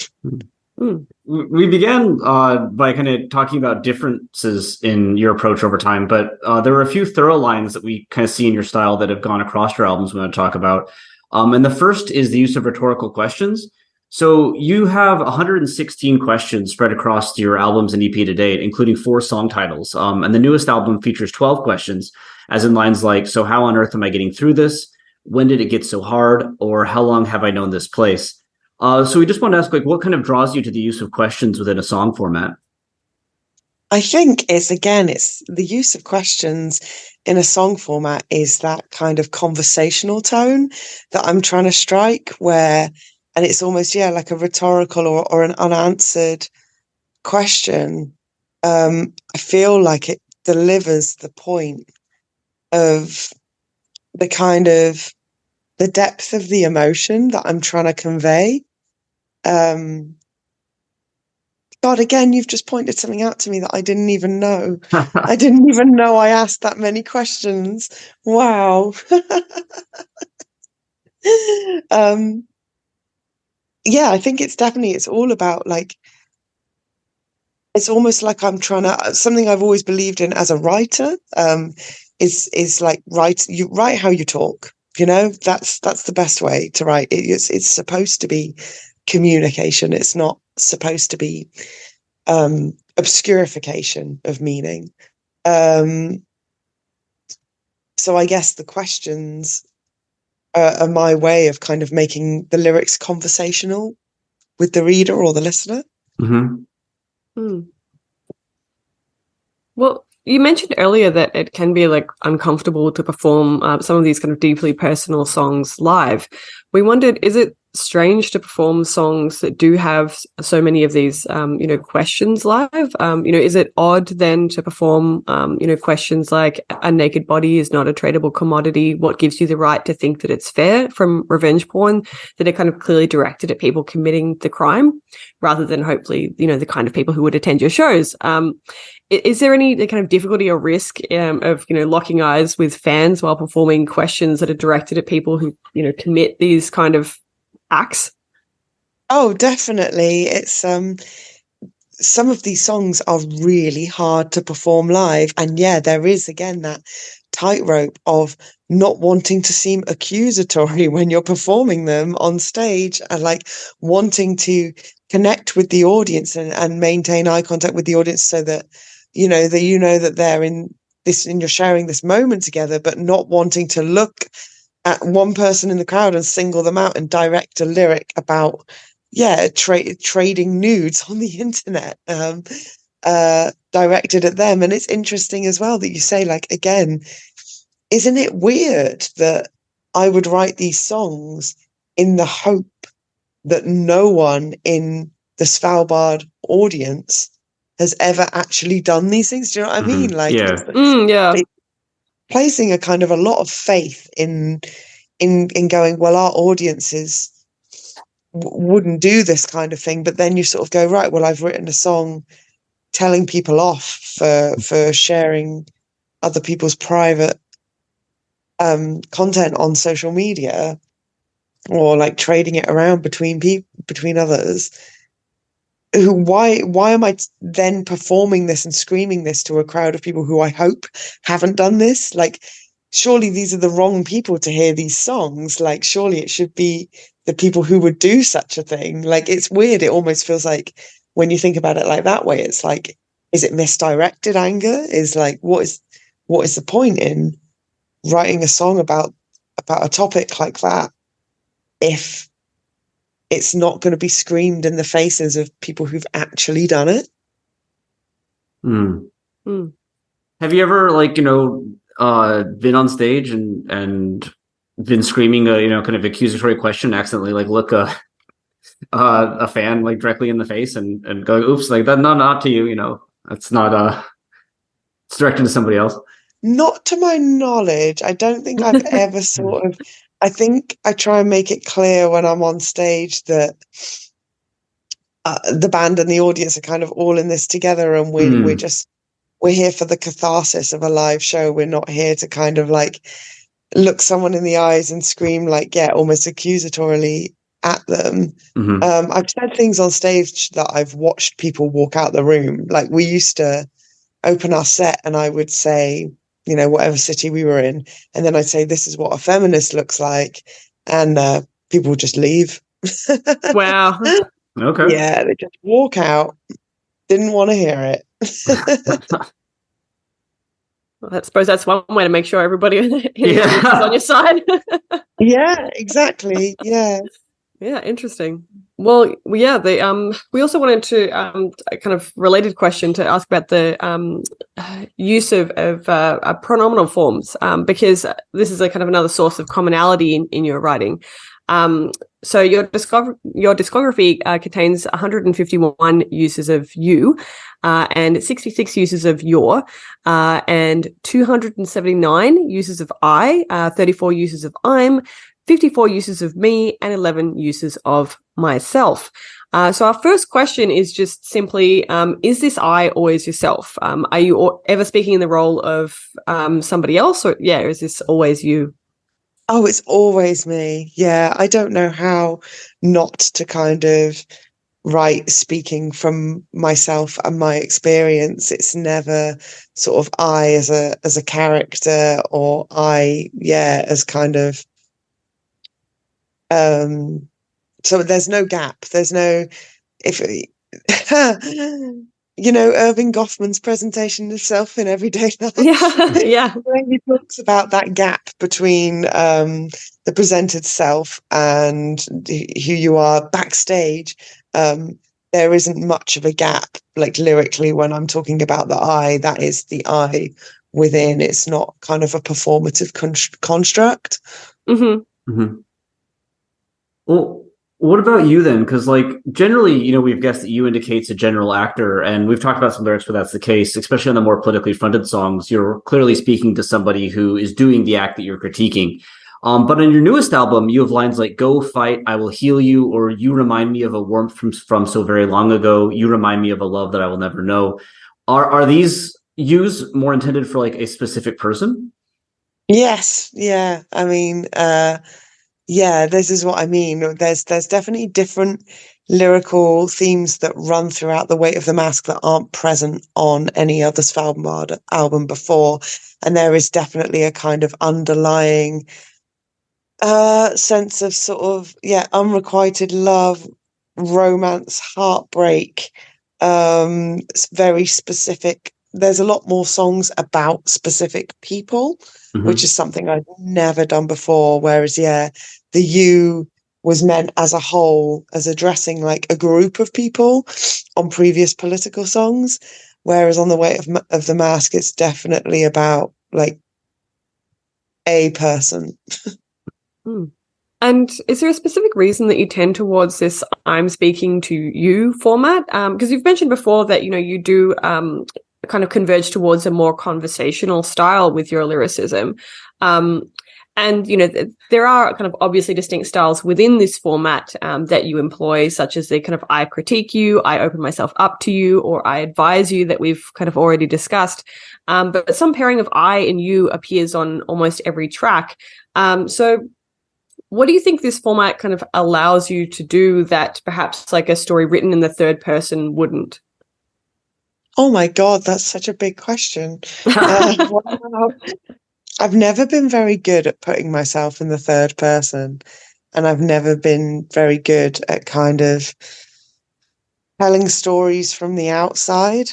We began by kind of talking about differences in your approach over time, but there were a few thorough lines that we kind of see in your style that have gone across your albums we want to talk about. And the first is the use of rhetorical questions. So you have 116 questions spread across your albums and EP to date, including 4 song titles. And the newest album features 12 questions, as in lines like, so how on earth am I getting through this? When did it get so hard? Or how long have I known this place? So we just want to ask, like, what kind of draws you to the use of questions within a song format? I think it's the use of questions in a song format is that kind of conversational tone that I'm trying to strike, and it's almost, like a rhetorical or an unanswered question. I feel like it delivers the point of the kind of the depth of the emotion that I'm trying to convey. God, again, you've just pointed something out to me that I didn't even know. I didn't even know I asked that many questions. Wow. I think it's all about, like, it's almost like I'm trying to, something I've always believed in as a writer, is like, you write how you talk. That's the best way to write. It's supposed to be communication. It's not supposed to be obscurification of meaning. So I guess the questions are my way of kind of making the lyrics conversational with the reader or the listener. Mm-hmm. Mm. Well, you mentioned earlier that it can be like uncomfortable to perform some of these kind of deeply personal songs live. We wondered, is it strange to perform songs that do have so many of these, questions live? Is it odd then to perform, questions like a naked body is not a tradable commodity? What gives you the right to think that it's fair, from revenge porn that are kind of clearly directed at people committing the crime rather than hopefully, the kind of people who would attend your shows? Is there any kind of difficulty or risk of locking eyes with fans while performing questions that are directed at people who commit these kind of acts? Oh, definitely. It's some of these songs are really hard to perform live, and yeah, there is again that tightrope of not wanting to seem accusatory when you're performing them on stage, and like wanting to connect with the audience and maintain eye contact with the audience so that that they're in this and you're sharing this moment together, but not wanting to look at one person in the crowd and single them out and direct a lyric about trading nudes on the internet directed at them. And it's interesting as well that you say, like, again, isn't it weird that I would write these songs in the hope that no one in the Svalbard audience has ever actually done these things? Do you know what I mean? Like, placing a kind of a lot of faith in going, well, our audiences wouldn't do this kind of thing, but then you sort of go, right, well, I've written a song telling people off for sharing other people's private content on social media, or like trading it around between others. Why am I then performing this and screaming this to a crowd of people who I hope haven't done this? Like, surely these are the wrong people to hear these songs. Like, surely it should be the people who would do such a thing. Like, it's weird. It almost feels like, when you think about it like that way, it's like, is it misdirected anger? Is like, what is the point in writing a song about a topic like that if it's not going to be screamed in the faces of people who've actually done it? Have you ever, been on stage and been screaming a kind of accusatory question, accidentally look a fan directly in the face and go, oops, like that, not to you, it's not it's directed to somebody else? Not to my knowledge. I don't think I've ever sort of, I think I try and make it clear when I'm on stage that the band and the audience are kind of all in this together, and we're here for the catharsis of a live show. We're not here to kind of like look someone in the eyes and scream almost accusatorily at them. I've said things on stage that I've watched people walk out the room. Like, we used to open our set and I would say, whatever city we were in, and then I'd say, this is what a feminist looks like, and people would just leave. Wow. Okay. Yeah, they just walk out. Didn't want to hear it. Well, I suppose that's one way to make sure everybody is on your side. Yeah, exactly. Yeah. Yeah, interesting. Well, yeah, we also wanted to a kind of related question to ask about the use of pronominal forms, because this is a kind of another source of commonality in your writing. So your discography contains 151 uses of you, and 66 uses of your, and 279 uses of I, 34 uses of I'm, 54 uses of me, and 11 uses of myself. So our first question is just simply, is this I always yourself? Are you ever speaking in the role of somebody else, or is this always you? Oh, it's always me. Yeah, I don't know how not to kind of write speaking from myself and my experience. It's never sort of I as a character, or I, as kind of so there's no gap. There's no, if Irving Goffman's presentation of self in everyday life. Yeah. When he talks about that gap between the presented self and who you are backstage, there isn't much of a gap. Like lyrically, when I'm talking about the I, that is the I within. It's not kind of a performative construct. Mm-hmm. Mm-hmm. Well, what about you then? Because generally, we've guessed that you indicates a general actor, and we've talked about some lyrics where that's the case, especially on the more politically fronted songs. You're clearly speaking to somebody who is doing the act that you're critiquing. But on your newest album, you have lines like "Go fight, I will heal you," or "You remind me of a warmth from so very long ago." "You remind me of a love that I will never know." Are these yous more intended for a specific person? Yes. Yeah. I mean, yeah, this is what I mean. There's definitely different lyrical themes that run throughout The Weight of the Mask that aren't present on any other Svalbard album before. And there is definitely a kind of underlying sense of sort of, unrequited love, romance, heartbreak, it's very specific. There's a lot more songs about specific people, which is something I've never done before. Whereas, the you was meant as a whole, as addressing a group of people on previous political songs. Whereas on The Weight of the Mask, it's definitely about a person. And is there a specific reason that you tend towards this "I'm speaking to you" format? Because you've mentioned before that, you do kind of converge towards a more conversational style with your lyricism. And, there are kind of obviously distinct styles within this format that you employ, such as the kind of "I critique you," "I open myself up to you," or "I advise you," that we've kind of already discussed. But some pairing of "I" and "you" appears on almost every track. So what do you think this format kind of allows you to do that perhaps a story written in the third person wouldn't? Oh my God, that's such a big question. Wow. I've never been very good at putting myself in the third person, and I've never been very good at kind of telling stories from the outside.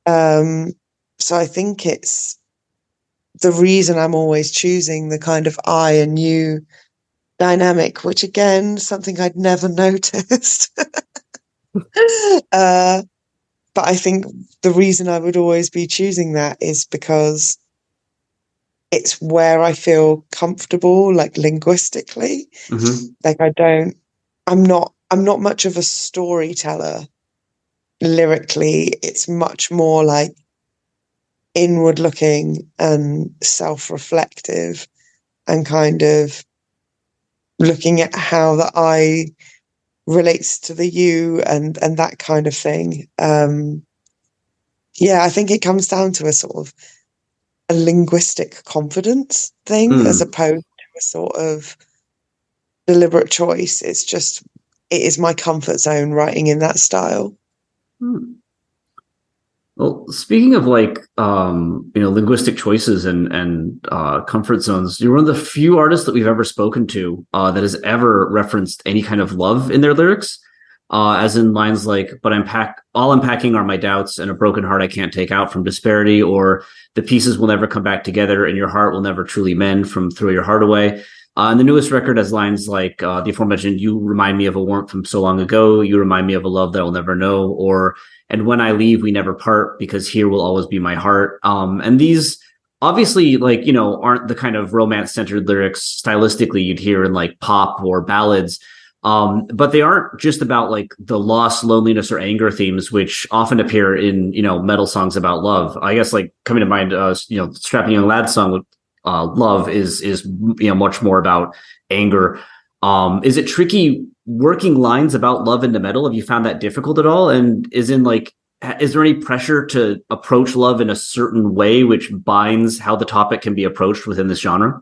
So I think it's the reason I'm always choosing the kind of I and you dynamic, which again, something I'd never noticed. But I think the reason I would always be choosing that is because it's where I feel comfortable, linguistically. I'm not much of a storyteller lyrically. It's much more inward looking and self-reflective and kind of looking at how the I relates to the you and that kind of thing. I think it comes down to a sort of a linguistic confidence thing as opposed to a sort of deliberate choice. It is my comfort zone writing in that style. Well, speaking of linguistic choices and comfort zones, you're one of the few artists that we've ever spoken to that has ever referenced any kind of love in their lyrics, as in lines like "But all I'm packing are my doubts and a broken heart I can't take out from disparity," or "The pieces will never come back together and your heart will never truly mend from throw your heart away." And the newest record has lines like the aforementioned "You remind me of a warmth from so long ago," "You remind me of a love that I'll never know," or "And when I leave, we never part because here will always be my heart." And these obviously aren't the kind of romance centered lyrics stylistically you'd hear in pop or ballads. But they aren't just about the loss, loneliness, or anger themes, which often appear in, metal songs about love. I guess coming to mind, Strapping Young Lad song with love is much more about anger. Is it tricky working lines about love into metal? Have you found that difficult at all? And is there any pressure to approach love in a certain way which binds how the topic can be approached within this genre?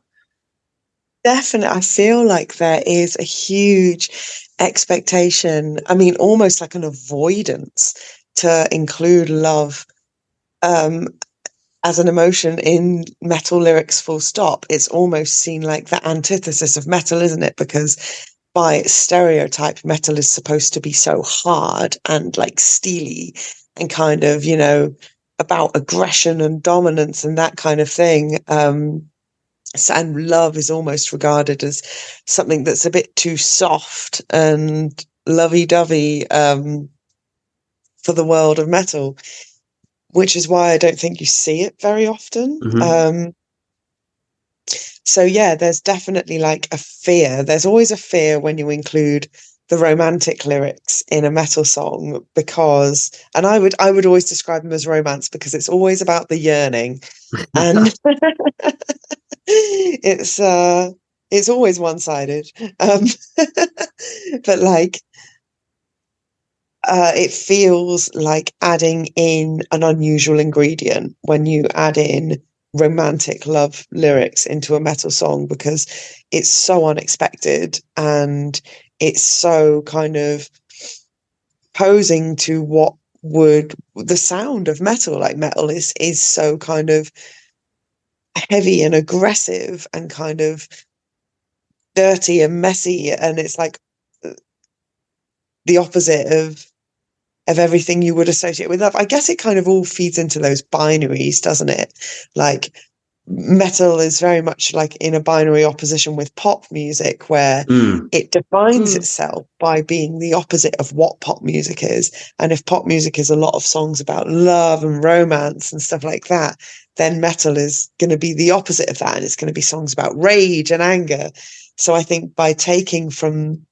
Definitely. I feel like there is a huge expectation. I mean, almost like an avoidance to include love as an emotion in metal lyrics, full stop. It's almost seen like the antithesis of metal, isn't it? Because by its stereotype, metal is supposed to be so hard and steely and kind of, you know, about aggression and dominance and that kind of thing. And love is almost regarded as something that's a bit too soft and lovey-dovey for the world of metal, which is why I don't think you see it very often. So yeah, there's definitely like a fear. There's always a fear when you include the romantic lyrics in a metal song, because, and I would always describe them as romance because it's always about the yearning, and it's always one-sided. But like, it feels like adding in an unusual ingredient when you add in romantic love lyrics into a metal song, because it's so unexpected and it's so kind of posing to what would the sound of metal, like metal is so kind of heavy and aggressive and kind of dirty and messy, and it's like the opposite of everything you would associate with love. I guess it kind of all feeds into those binaries, doesn't it? Like metal is very much like in a binary opposition with pop music, where it defines itself by being the opposite of what pop music is. And if pop music is a lot of songs about love and romance and stuff like that, then metal is going to be the opposite of that, and it's going to be songs about rage and anger. So I think by taking from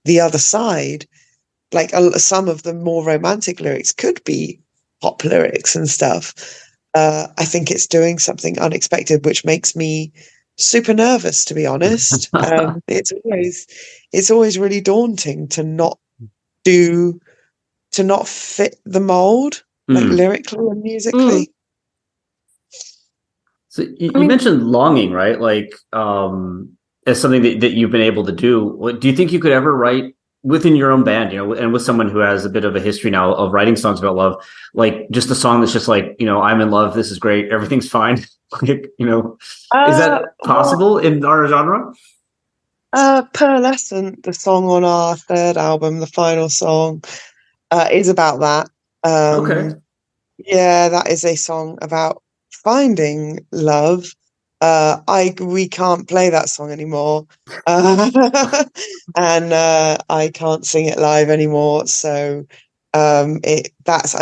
the other side, like some of the more romantic lyrics could be pop lyrics and stuff, I think it's doing something unexpected, which makes me super nervous, to be honest. It's always really daunting to not fit the mold, like lyrically and musically. So you mentioned longing, right? Like, as something that you've been able to do. Do you think you could ever write within your own band, you know, and with someone who has a bit of a history now of writing songs about love, like just a song that's just like, you know, I'm in love, this is great, everything's fine. Like, you know, is that possible in our genre? Pearlescent, the song on our third album, the final song, is about that. Okay. Yeah, that is a song about finding love. We can't play that song anymore, and I can't sing it live anymore. So I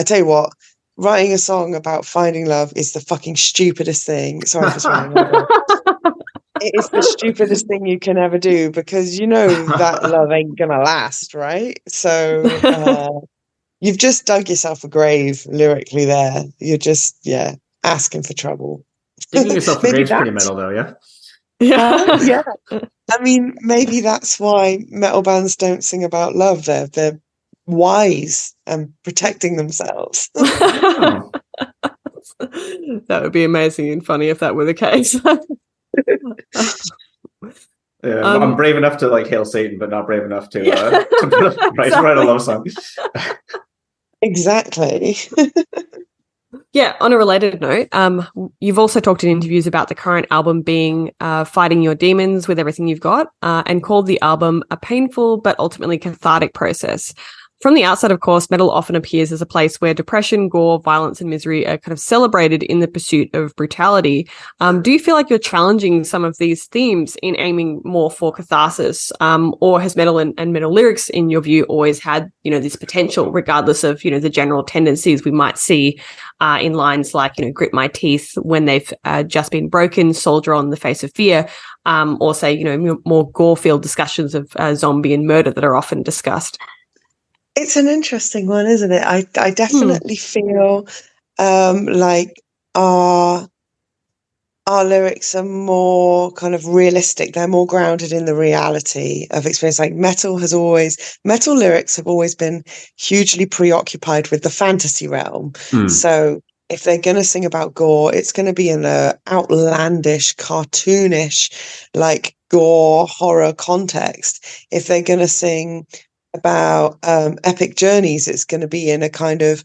tell you what, writing a song about finding love is the fucking stupidest thing. Sorry for swearing. It is the stupidest thing you can ever do, because you know that love ain't gonna last, right? So you've just dug yourself a grave lyrically there. You're just asking for trouble. Digging yourself a grave is pretty metal, though, yeah? Yeah. I mean, maybe that's why metal bands don't sing about love. They're wise and protecting themselves. That would be amazing and funny if that were the case. Yeah, I'm brave enough to like hail Satan, but not brave enough to write a love song. Exactly. Yeah, on a related note, you've also talked in interviews about the current album being Fighting Your Demons with Everything You've Got, and called the album a painful but ultimately cathartic process. From the outside, of course, metal often appears as a place where depression, gore, violence, and misery are kind of celebrated in the pursuit of brutality. Do you feel like you're challenging some of these themes in aiming more for catharsis? Or has metal and metal lyrics, in your view, always had, you know, this potential, regardless of, you know, the general tendencies we might see in lines like, you know, grit my teeth when they've just been broken, soldier on the face of fear, or say, you know, more gore-filled discussions of zombie and murder that are often discussed? It's an interesting one, isn't it? I definitely feel like our lyrics are more kind of realistic. They're more grounded in the reality of experience. Like metal lyrics have always been hugely preoccupied with the fantasy realm. So if they're going to sing about gore, it's going to be in an outlandish, cartoonish, like gore horror context. If they're going to sing about epic journeys, it's going to be in a kind of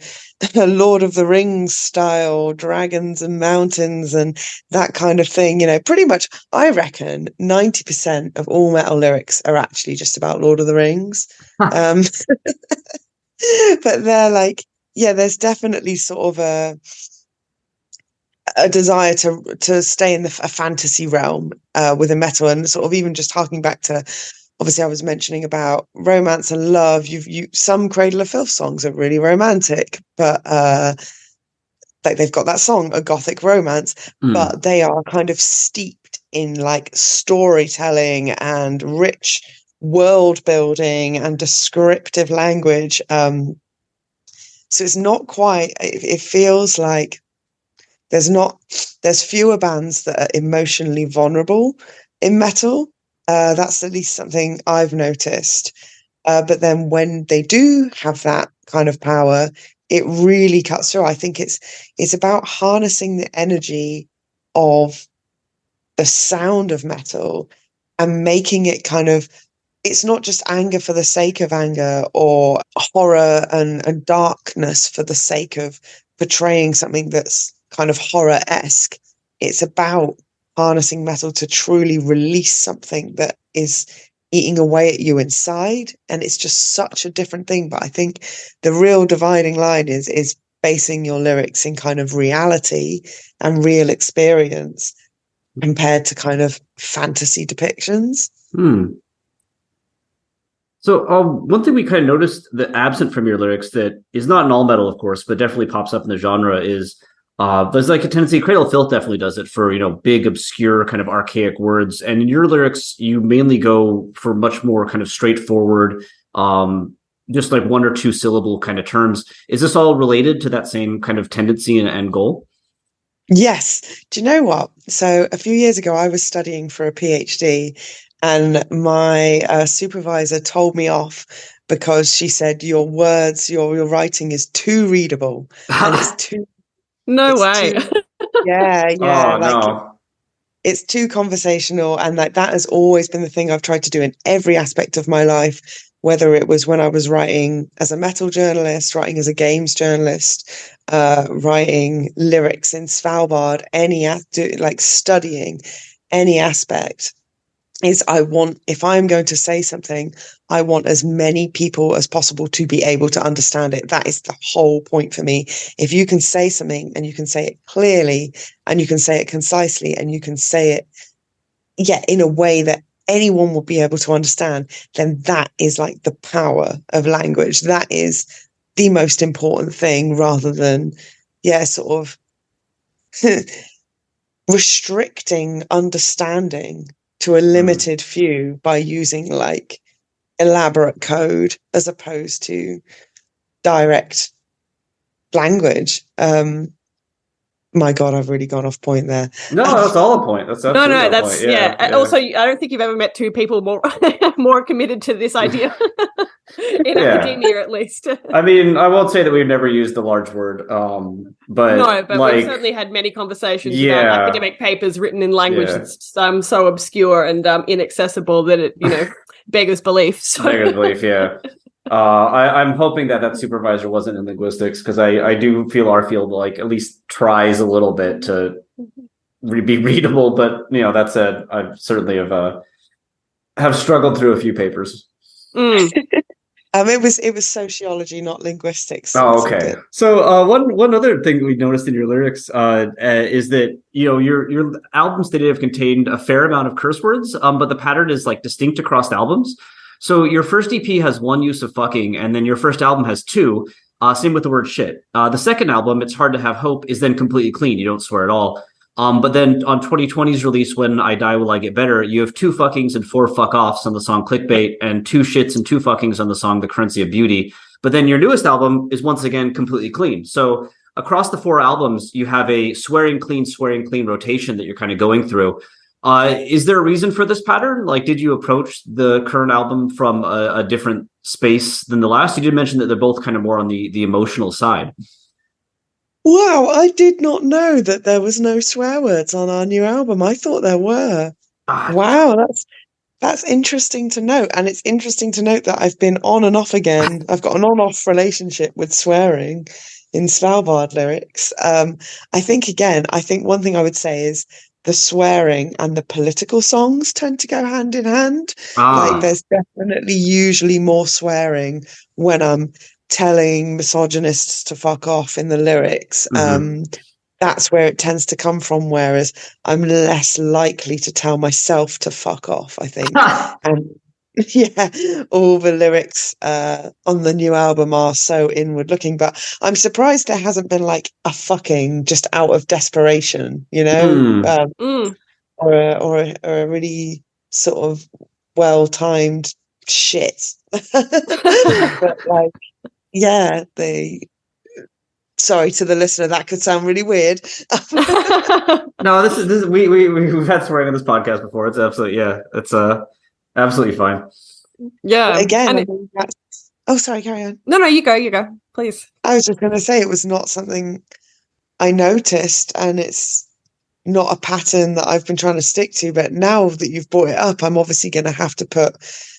Lord of the Rings style, dragons and mountains and that kind of thing. You know, pretty much, I reckon 90% of all metal lyrics are actually just about Lord of the Rings. But they're like, there's definitely sort of a desire to stay in a fantasy realm within metal, and sort of even just harking back to, obviously I was mentioning about romance and love. Some Cradle of Filth songs are really romantic, but like they've got that song, a gothic romance, but they are kind of steeped in like storytelling and rich world building and descriptive language. So it's not quite, it feels like there's fewer bands that are emotionally vulnerable in metal. That's at least something I've noticed. But then when they do have that kind of power, it really cuts through. I think it's about harnessing the energy of the sound of metal and making it kind of, it's not just anger for the sake of anger, or horror and darkness for the sake of portraying something that's kind of horror-esque. It's about harnessing metal to truly release something that is eating away at you inside, and it's just such a different thing. But I think the real dividing line is basing your lyrics in kind of reality and real experience compared to kind of fantasy depictions. So one thing we kind of noticed that absent from your lyrics that is not in all metal, of course, but definitely pops up in the genre is there's like a tendency, Cradle of Filth definitely does it for, big, obscure, kind of archaic words. And in your lyrics, you mainly go for much more kind of straightforward, just like one or two syllable kind of terms. Is this all related to that same kind of tendency and goal? Yes. Do you know what? So a few years ago, I was studying for a PhD, and my supervisor told me off because she said, your words, your writing is too readable, and it's too... No way. Yeah. Oh, like, no. It's too conversational, and like that has always been the thing I've tried to do in every aspect of my life, whether it was when I was writing as a metal journalist, writing as a games journalist, writing lyrics in Svalbard, studying any aspect. If I'm going to say something, I want as many people as possible to be able to understand it. That is the whole point for me. If you can say something and you can say it clearly and you can say it concisely and you can say it, in a way that anyone will be able to understand, then that is like the power of language. That is the most important thing, rather than, sort of restricting understanding to a limited few by using like elaborate code as opposed to direct language. My God, I've really gone off point there. No, that's all a point. That's absolutely no, that's point. Yeah. Also, I don't think you've ever met two people more committed to this idea in academia, at least. I mean, I won't say that we've never used the large word, but we've certainly had many conversations about academic papers written in language that's so obscure and inaccessible that it beggars belief. So. Beggars belief, yeah. I'm hoping that supervisor wasn't in linguistics, because I do feel our field like at least tries a little bit to be readable, but that said, I certainly have struggled through a few papers. It was sociology, not linguistics. Oh, okay. So one other thing we noticed in your lyrics is that your albums they have contained a fair amount of curse words, but the pattern is like distinct across albums. So your first EP has one use of fucking, and then your first album has two. Same with the word shit. The second album, It's Hard to Have Hope, is then completely clean. You don't swear at all. But then on 2020's release, When I Die Will I Get Better, you have two fuckings and four fuck offs on the song Clickbait, and two shits and two fuckings on the song The Currency of Beauty. But then your newest album is once again completely clean. So across the four albums, you have a swearing clean rotation that you're kind of going through. Is there a reason for this pattern? Like, did you approach the current album from a different space than the last? You did mention that they're both kind of more on the emotional side. Wow, I did not know that there was no swear words on our new album. I thought there were. Wow, that's interesting to note. And it's interesting to note that I've been on and off again. I've got an on-off relationship with swearing in Svalbard lyrics. I think one thing I would say is the swearing and the political songs tend to go hand in hand. Like there's definitely usually more swearing when I'm telling misogynists to fuck off in the lyrics. That's where it tends to come from, whereas I'm less likely to tell myself to fuck off, I think. And yeah, all the lyrics on the new album are so inward looking, but I'm surprised there hasn't been like a fucking just out of desperation, you know, or a really sort of well-timed shit. But like, yeah, sorry to the listener, that could sound really weird. No, this is we've had swearing on this podcast before. It's absolutely, it's absolutely fine. Yeah. But again, sorry, carry on. No, you go, please. I was just going to say it was not something I noticed, and it's not a pattern that I've been trying to stick to. But now that you've brought it up, I'm obviously going to have to put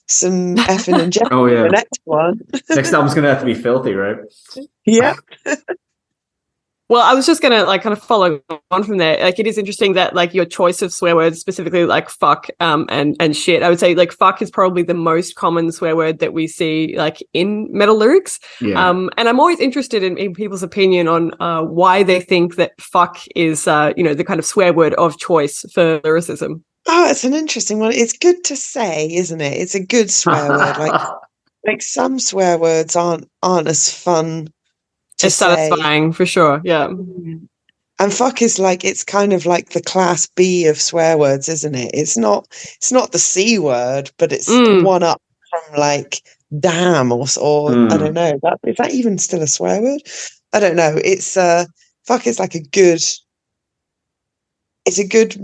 some effing and jeffing in the next one. Next album's going to have to be filthy, right? Yeah. Well, I was just going to like kind of follow on from there. Like, it is interesting that like your choice of swear words, specifically like fuck and shit. I would say like fuck is probably the most common swear word that we see like in metal lyrics. Yeah. And I'm always interested in people's opinion on why they think that fuck is the kind of swear word of choice for lyricism. Oh, it's an interesting one. It's good to say, isn't it? It's a good swear word. Like some swear words aren't as fun. It's satisfying for sure, yeah. And fuck is like, it's kind of like the class B of swear words, isn't it? It's not the C word, but it's one up from like damn or I don't know. Is that even still a swear word? I don't know. It's fuck is like it's a good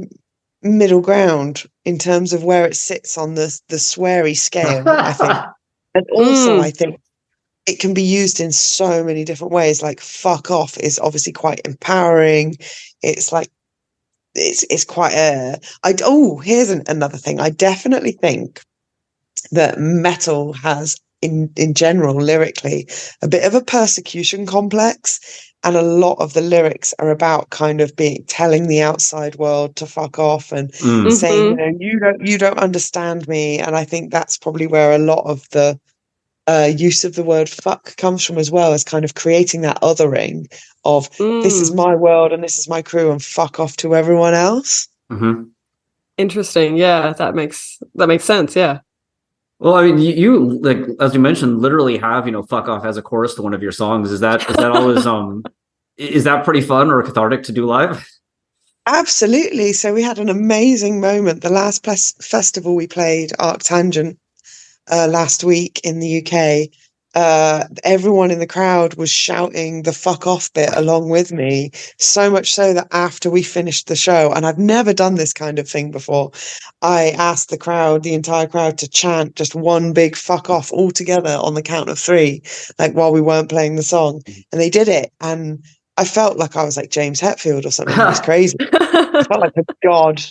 middle ground in terms of where it sits on the sweary scale, I think. And also I think it can be used in so many different ways. Like fuck off is obviously quite empowering. It's like it's quite here's another thing. I definitely think that metal has in general lyrically a bit of a persecution complex, and a lot of the lyrics are about kind of telling the outside world to fuck off and saying, you don't understand me. And I think that's probably where a lot of the use of the word fuck comes from as well, as kind of creating that othering of this is my world and this is my crew and fuck off to everyone else. Interesting. Yeah, that makes sense. Yeah. Well, I mean, you like, as you mentioned, literally have, fuck off as a chorus to one of your songs. Is that always is that pretty fun or cathartic to do live? Absolutely. So we had an amazing moment. The last festival we played, Arctangent, last week in the UK, everyone in the crowd was shouting the fuck off bit along with me, so much so that after we finished the show, and I've never done this kind of thing before, I asked the entire crowd to chant just one big fuck off all together on the count of 3, like while we weren't playing the song, and they did it, and I felt like I was like James Hetfield or something. It was crazy. I felt like a god.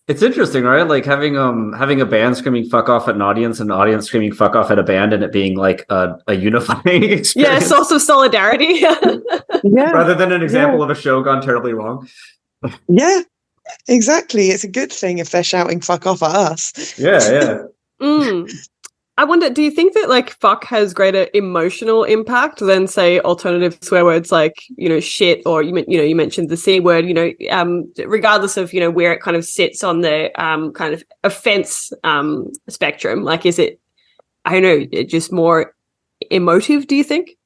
It's interesting, right? Like having a band screaming "fuck off" at an audience, and an audience screaming "fuck off" at a band, and it being like a unifying experience. Yeah, source of solidarity. Yeah, rather than an example of a show gone terribly wrong. Yeah, exactly. It's a good thing if they're shouting "fuck off" at us. Yeah. I wonder, do you think that like fuck has greater emotional impact than say alternative swear words like, shit, or you mentioned the C word, regardless of, where it kind of sits on the kind of offense spectrum? Like, is it, I don't know, just more emotive, do you think?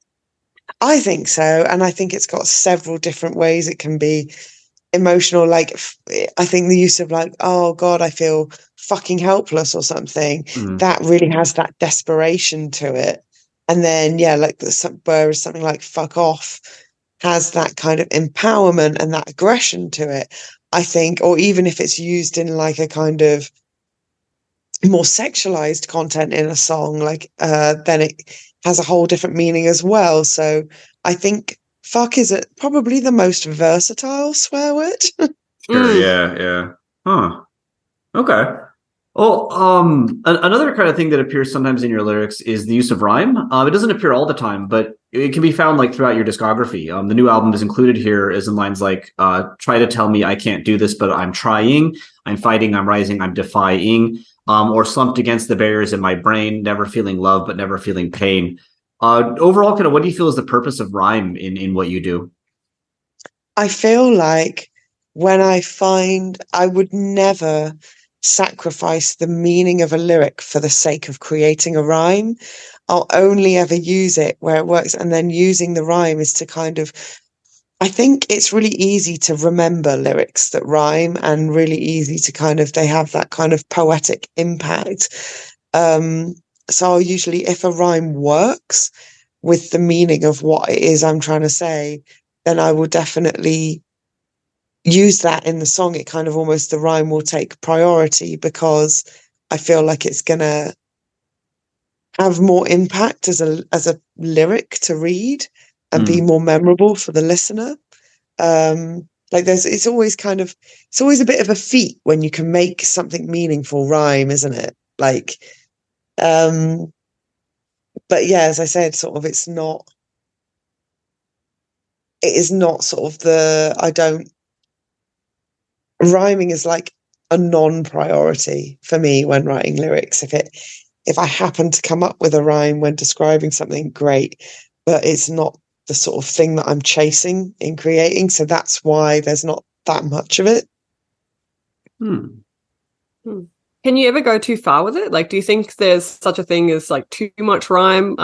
I think so. And I think it's got several different ways it can be emotional. Like, I think the use of like, oh God, I feel fucking helpless or something, that really has that desperation to it. And then whereas something like fuck off has that kind of empowerment and that aggression to it, I think. Or even if it's used in like a kind of more sexualized content in a song, like then it has a whole different meaning as well. So I think fuck is probably the most versatile swear word. Sure, yeah. Okay. Well, another kind of thing that appears sometimes in your lyrics is the use of rhyme. It doesn't appear all the time, but it can be found like throughout your discography. The new album is included here as in lines like, try to tell me I can't do this, but I'm trying, I'm fighting, I'm rising, I'm defying, or slumped against the barriers in my brain, never feeling love, but never feeling pain. Overall, kind of, what do you feel is the purpose of rhyme in what you do? I feel like when I would never sacrifice the meaning of a lyric for the sake of creating a rhyme. I'll only ever use it where it works. And then using the rhyme is to kind of, I think it's really easy to remember lyrics that rhyme, and really easy to kind of, they have that kind of poetic impact. So I'll usually, if a rhyme works with the meaning of what it is I'm trying to say, then I will definitely use that in the song. It kind of almost, the rhyme will take priority because I feel like it's going to have more impact as a lyric to read and be more memorable for the listener. Like it's always a bit of a feat when you can make something meaningful rhyme, isn't it? Like, but yeah, as I said, sort of, it is not sort of rhyming is like a non-priority for me when writing lyrics. If I happen to come up with a rhyme when describing something, great, but it's not the sort of thing that I'm chasing in creating. So that's why there's not that much of it. Can you ever go too far with it? Like, do you think there's such a thing as like too much rhyme?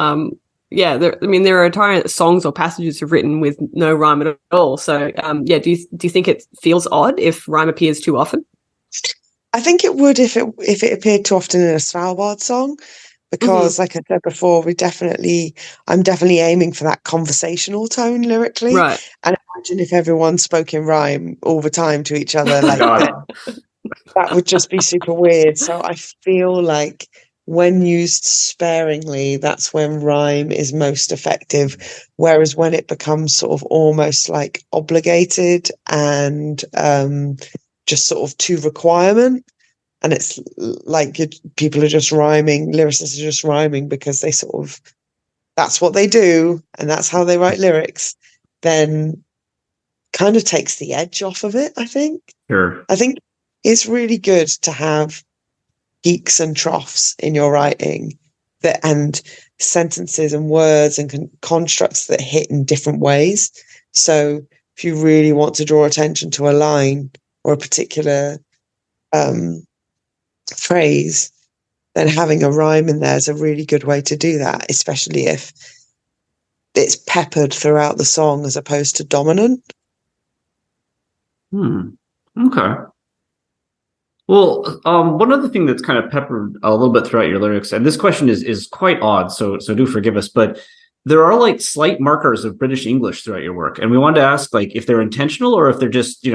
There are entire songs or passages you've written with no rhyme at all. So, do you think it feels odd if rhyme appears too often? I think it would if it appeared too often in a Svalbard song, because, like I said before, I'm definitely aiming for that conversational tone lyrically. Right. And imagine if everyone spoke in rhyme all the time to each other, like that would just be super weird. So I feel like when used sparingly, that's when rhyme is most effective. Whereas when it becomes sort of almost like obligated and just sort of to requirement, and it's like people are just rhyming, lyricists are just rhyming because they sort of, that's what they do and that's how they write lyrics, then kind of takes the edge off of it, I think. Sure. I think it's really good to have peaks and troughs in your writing, and sentences and words and constructs that hit in different ways. So if you really want to draw attention to a line or a particular phrase, then having a rhyme in there is a really good way to do that, especially if it's peppered throughout the song as opposed to dominant. Okay. Well, one other thing that's kind of peppered a little bit throughout your lyrics, and this question is quite odd, so do forgive us, but there are like slight markers of British English throughout your work, and we wanted to ask like if they're intentional or if they're just,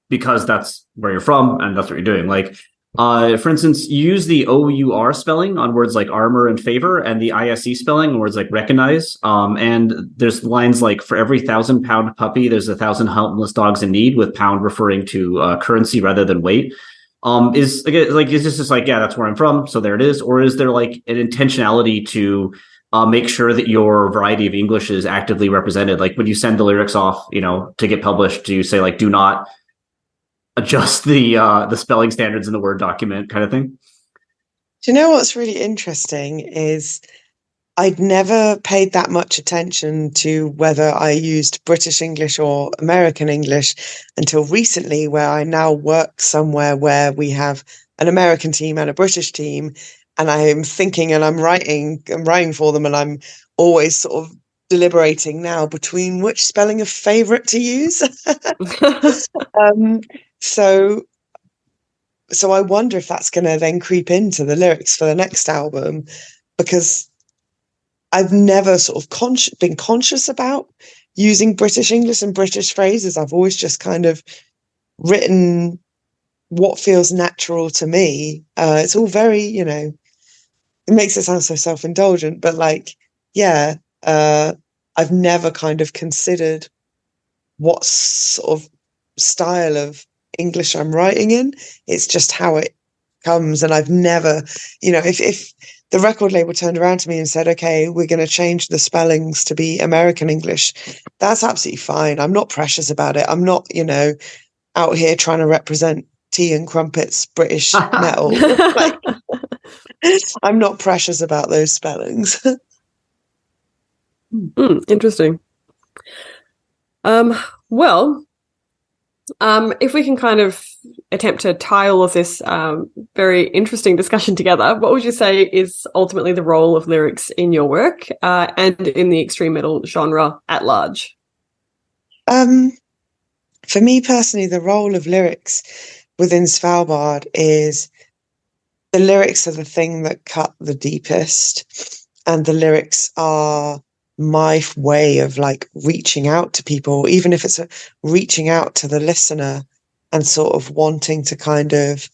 because that's where you're from and that's what you're doing. Like, for instance, you use the OUR spelling on words like armor and favor, and the ISE spelling on words like recognize. And there's lines like, for every 1,000-pound puppy, there's 1,000 homeless dogs in need, with pound referring to currency rather than weight. Is this just like, yeah, that's where I'm from, so there it is? Or is there like an intentionality to make sure that your variety of English is actively represented? Like when you send the lyrics off, to get published, do you say like, do not adjust the spelling standards in the Word document kind of thing? Do you know what's really interesting is I'd never paid that much attention to whether I used British English or American English until recently, where I now work somewhere where we have an American team and a British team, and I'm thinking and I'm writing for them, and I'm always sort of deliberating now between which spelling of favorite to use. So I wonder if that's going to then creep into the lyrics for the next album, because I've never sort of been conscious about using British English and British phrases. I've always just kind of written what feels natural to me. It's all very, it makes it sound so self-indulgent, but like, yeah, I've never kind of considered what sort of style of English I'm writing in. It's just how it comes. And I've never, if the record label turned around to me and said, okay, we're going to change the spellings to be American English, that's absolutely fine. I'm not precious about it. I'm not, out here trying to represent tea and crumpets British metal. Like, I'm not precious about those spellings. Interesting. Well, if we can kind of attempt to tie all of this very interesting discussion together, what would you say is ultimately the role of lyrics in your work and in the extreme metal genre at large? For me personally, the role of lyrics within Svalbard is the lyrics are the thing that cut the deepest, and the lyrics are my way of like reaching out to people, even if it's reaching out to the listener and sort of wanting to kind of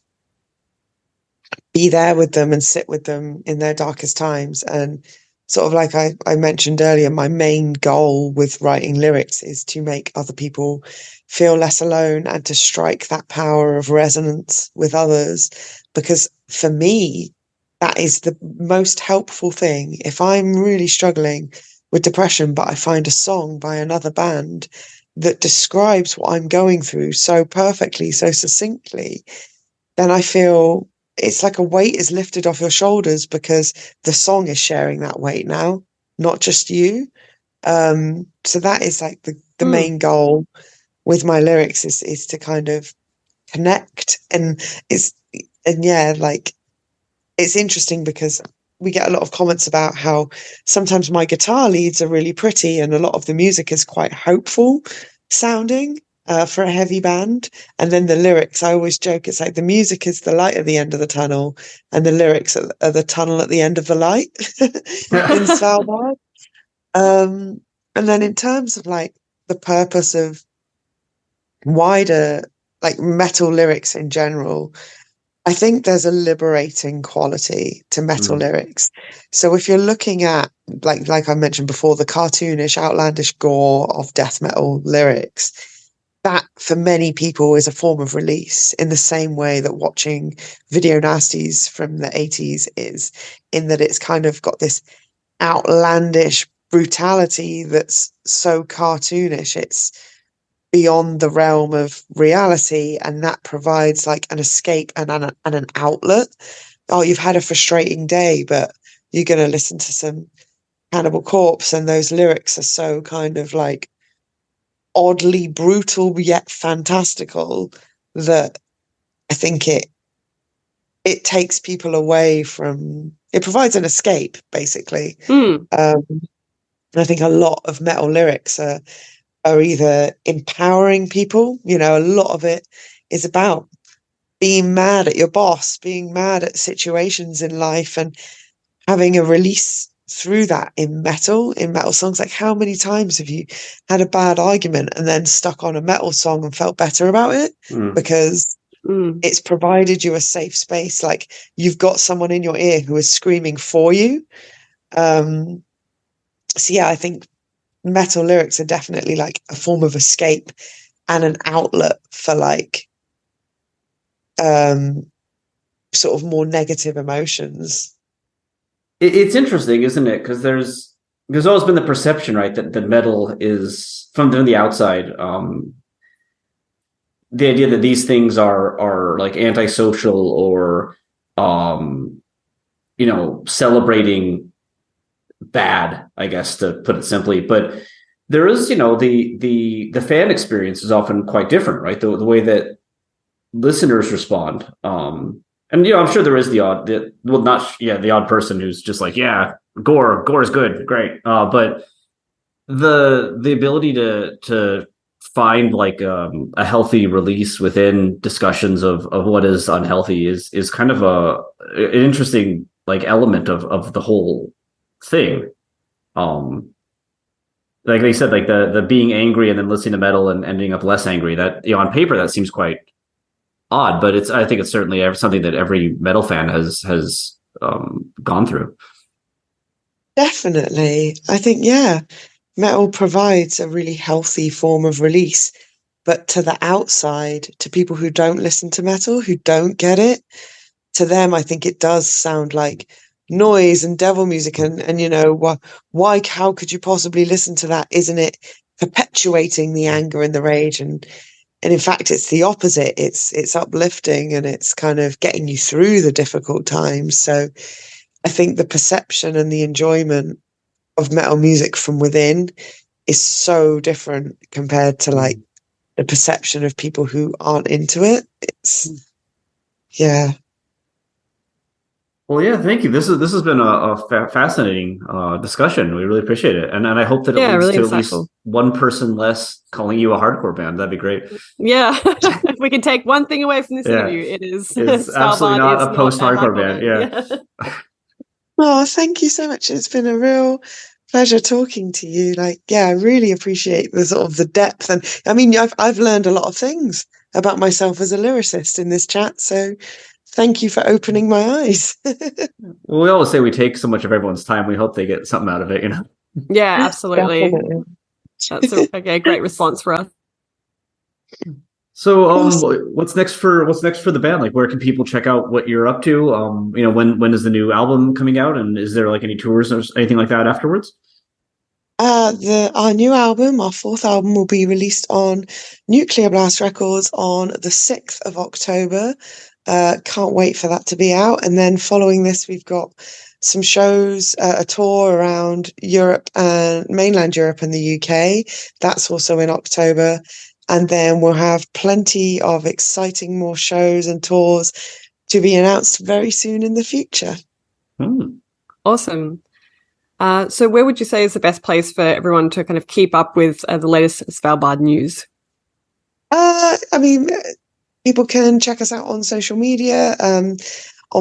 be there with them and sit with them in their darkest times. And sort of like I mentioned earlier, my main goal with writing lyrics is to make other people feel less alone and to strike that power of resonance with others. Because for me, that is the most helpful thing. If I'm really struggling with depression, but I find a song by another band that describes what I'm going through so perfectly, so succinctly, then I feel it's like a weight is lifted off your shoulders because the song is sharing that weight now, not just you. So that is like the main goal with my lyrics is to kind of connect. And yeah, like it's interesting because we get a lot of comments about how sometimes my guitar leads are really pretty and a lot of the music is quite hopeful sounding for a heavy band. And then the lyrics, I always joke, it's like the music is the light at the end of the tunnel and the lyrics are the tunnel at the end of the light in Svalbard. And then in terms of like the purpose of wider, like metal lyrics in general, I think there's a liberating quality to metal lyrics. So if you're looking at, like I mentioned before, the cartoonish, outlandish gore of death metal lyrics, that for many people is a form of release in the same way that watching video nasties from the 80s is, in that it's kind of got this outlandish brutality that's so cartoonish. It's beyond the realm of reality, and that provides like an escape and an outlet. Oh, you've had a frustrating day, but you're going to listen to some Cannibal Corpse, and those lyrics are so kind of like oddly brutal yet fantastical that I think it takes people away from, it provides an escape basically. And I think a lot of metal lyrics are either empowering people, you know, a lot of it is about being mad at your boss, being mad at situations in life and having a release through that in metal songs. Like how many times have you had a bad argument and then stuck on a metal song and felt better about it because it's provided you a safe space, like you've got someone in your ear who is screaming for you. So yeah, I think metal lyrics are definitely like a form of escape and an outlet for like sort of more negative emotions. It's interesting, isn't it? Because there's always been the perception, right, that metal is from the outside. The idea that these things are like antisocial or celebrating bad, I guess, to put it simply. But there is, the fan experience is often quite different, right? The way that listeners respond. And I'm sure there is the odd person who's just like, yeah, gore is good, great. But the ability to find like a healthy release within discussions of what is unhealthy is kind of an interesting like element of the whole thing. Like they said, like the being angry and then listening to metal and ending up less angry, that on paper that seems quite odd, but I think it's certainly something that every metal fan has gone through. Definitely. I think, yeah, metal provides a really healthy form of release, but to the outside, to people who don't listen to metal, who don't get it, to them, I think it does sound like noise and devil music and why, how could you possibly listen to that? Isn't it perpetuating the anger and the rage? And in fact, it's the opposite. It's uplifting and it's kind of getting you through the difficult times. So I think the perception and the enjoyment of metal music from within is so different compared to like the perception of people who aren't into it. It's yeah. Well, yeah, thank you. This has been a fascinating discussion. We really appreciate it, and I hope that it leads really to insightful. at least one person less calling you a hardcore band. That'd be great. Yeah, if we can take one thing away from this interview, it's absolutely not a post-hardcore band. Yeah. Oh, thank you so much. It's been a real pleasure talking to you. Like, yeah, I really appreciate the sort of the depth, and I mean, I've learned a lot of things about myself as a lyricist in this chat. So. Thank you for opening my eyes. Well, we always say we take so much of everyone's time. We hope they get something out of it, Yeah, absolutely. Definitely. That's a great response for us. So, what's next for the band? Like, where can people check out what you're up to? When is the new album coming out, and is there like any tours or anything like that afterwards? Our new album, our fourth album, will be released on Nuclear Blast Records on the 6th of October. Can't wait for that to be out. And then following this, we've got some shows, a tour around Europe and mainland Europe and the UK. That's also in October. And then we'll have plenty of exciting more shows and tours to be announced very soon in the future. Awesome. So where would you say is the best place for everyone to kind of keep up with the latest Svalbard news? I mean, people can check us out on social media, on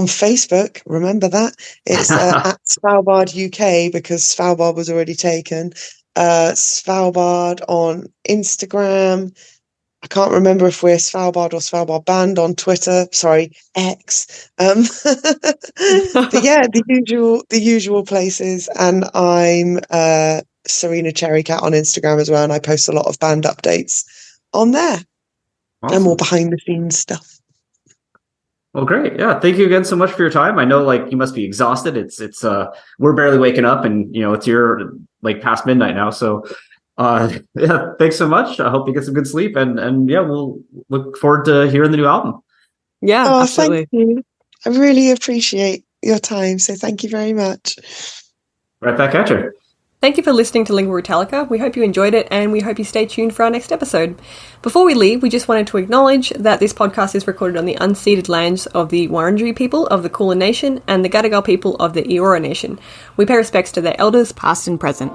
Facebook. Remember that. It's at Svalbard UK because Svalbard was already taken. Svalbard on Instagram. I can't remember if we're Svalbard or Svalbard Band on Twitter. Sorry, X. But yeah, the usual places. And I'm Serena Cherry Cat on Instagram as well, and I post a lot of band updates on there. Awesome. And more behind the scenes stuff. Well, great. Yeah. Thank you again so much for your time. I know like you must be exhausted. It's we're barely waking up and it's your like past midnight now. So yeah, thanks so much. I hope you get some good sleep and yeah, we'll look forward to hearing the new album. Yeah, absolutely. Thank you. I really appreciate your time. So thank you very much. Right back at you. Thank you for listening to Lingua Italica. We hope you enjoyed it, and we hope you stay tuned for our next episode. Before we leave, we just wanted to acknowledge that this podcast is recorded on the unceded lands of the Wurundjeri people of the Kulin Nation and the Gadigal people of the Eora Nation. We pay respects to their elders, past and present.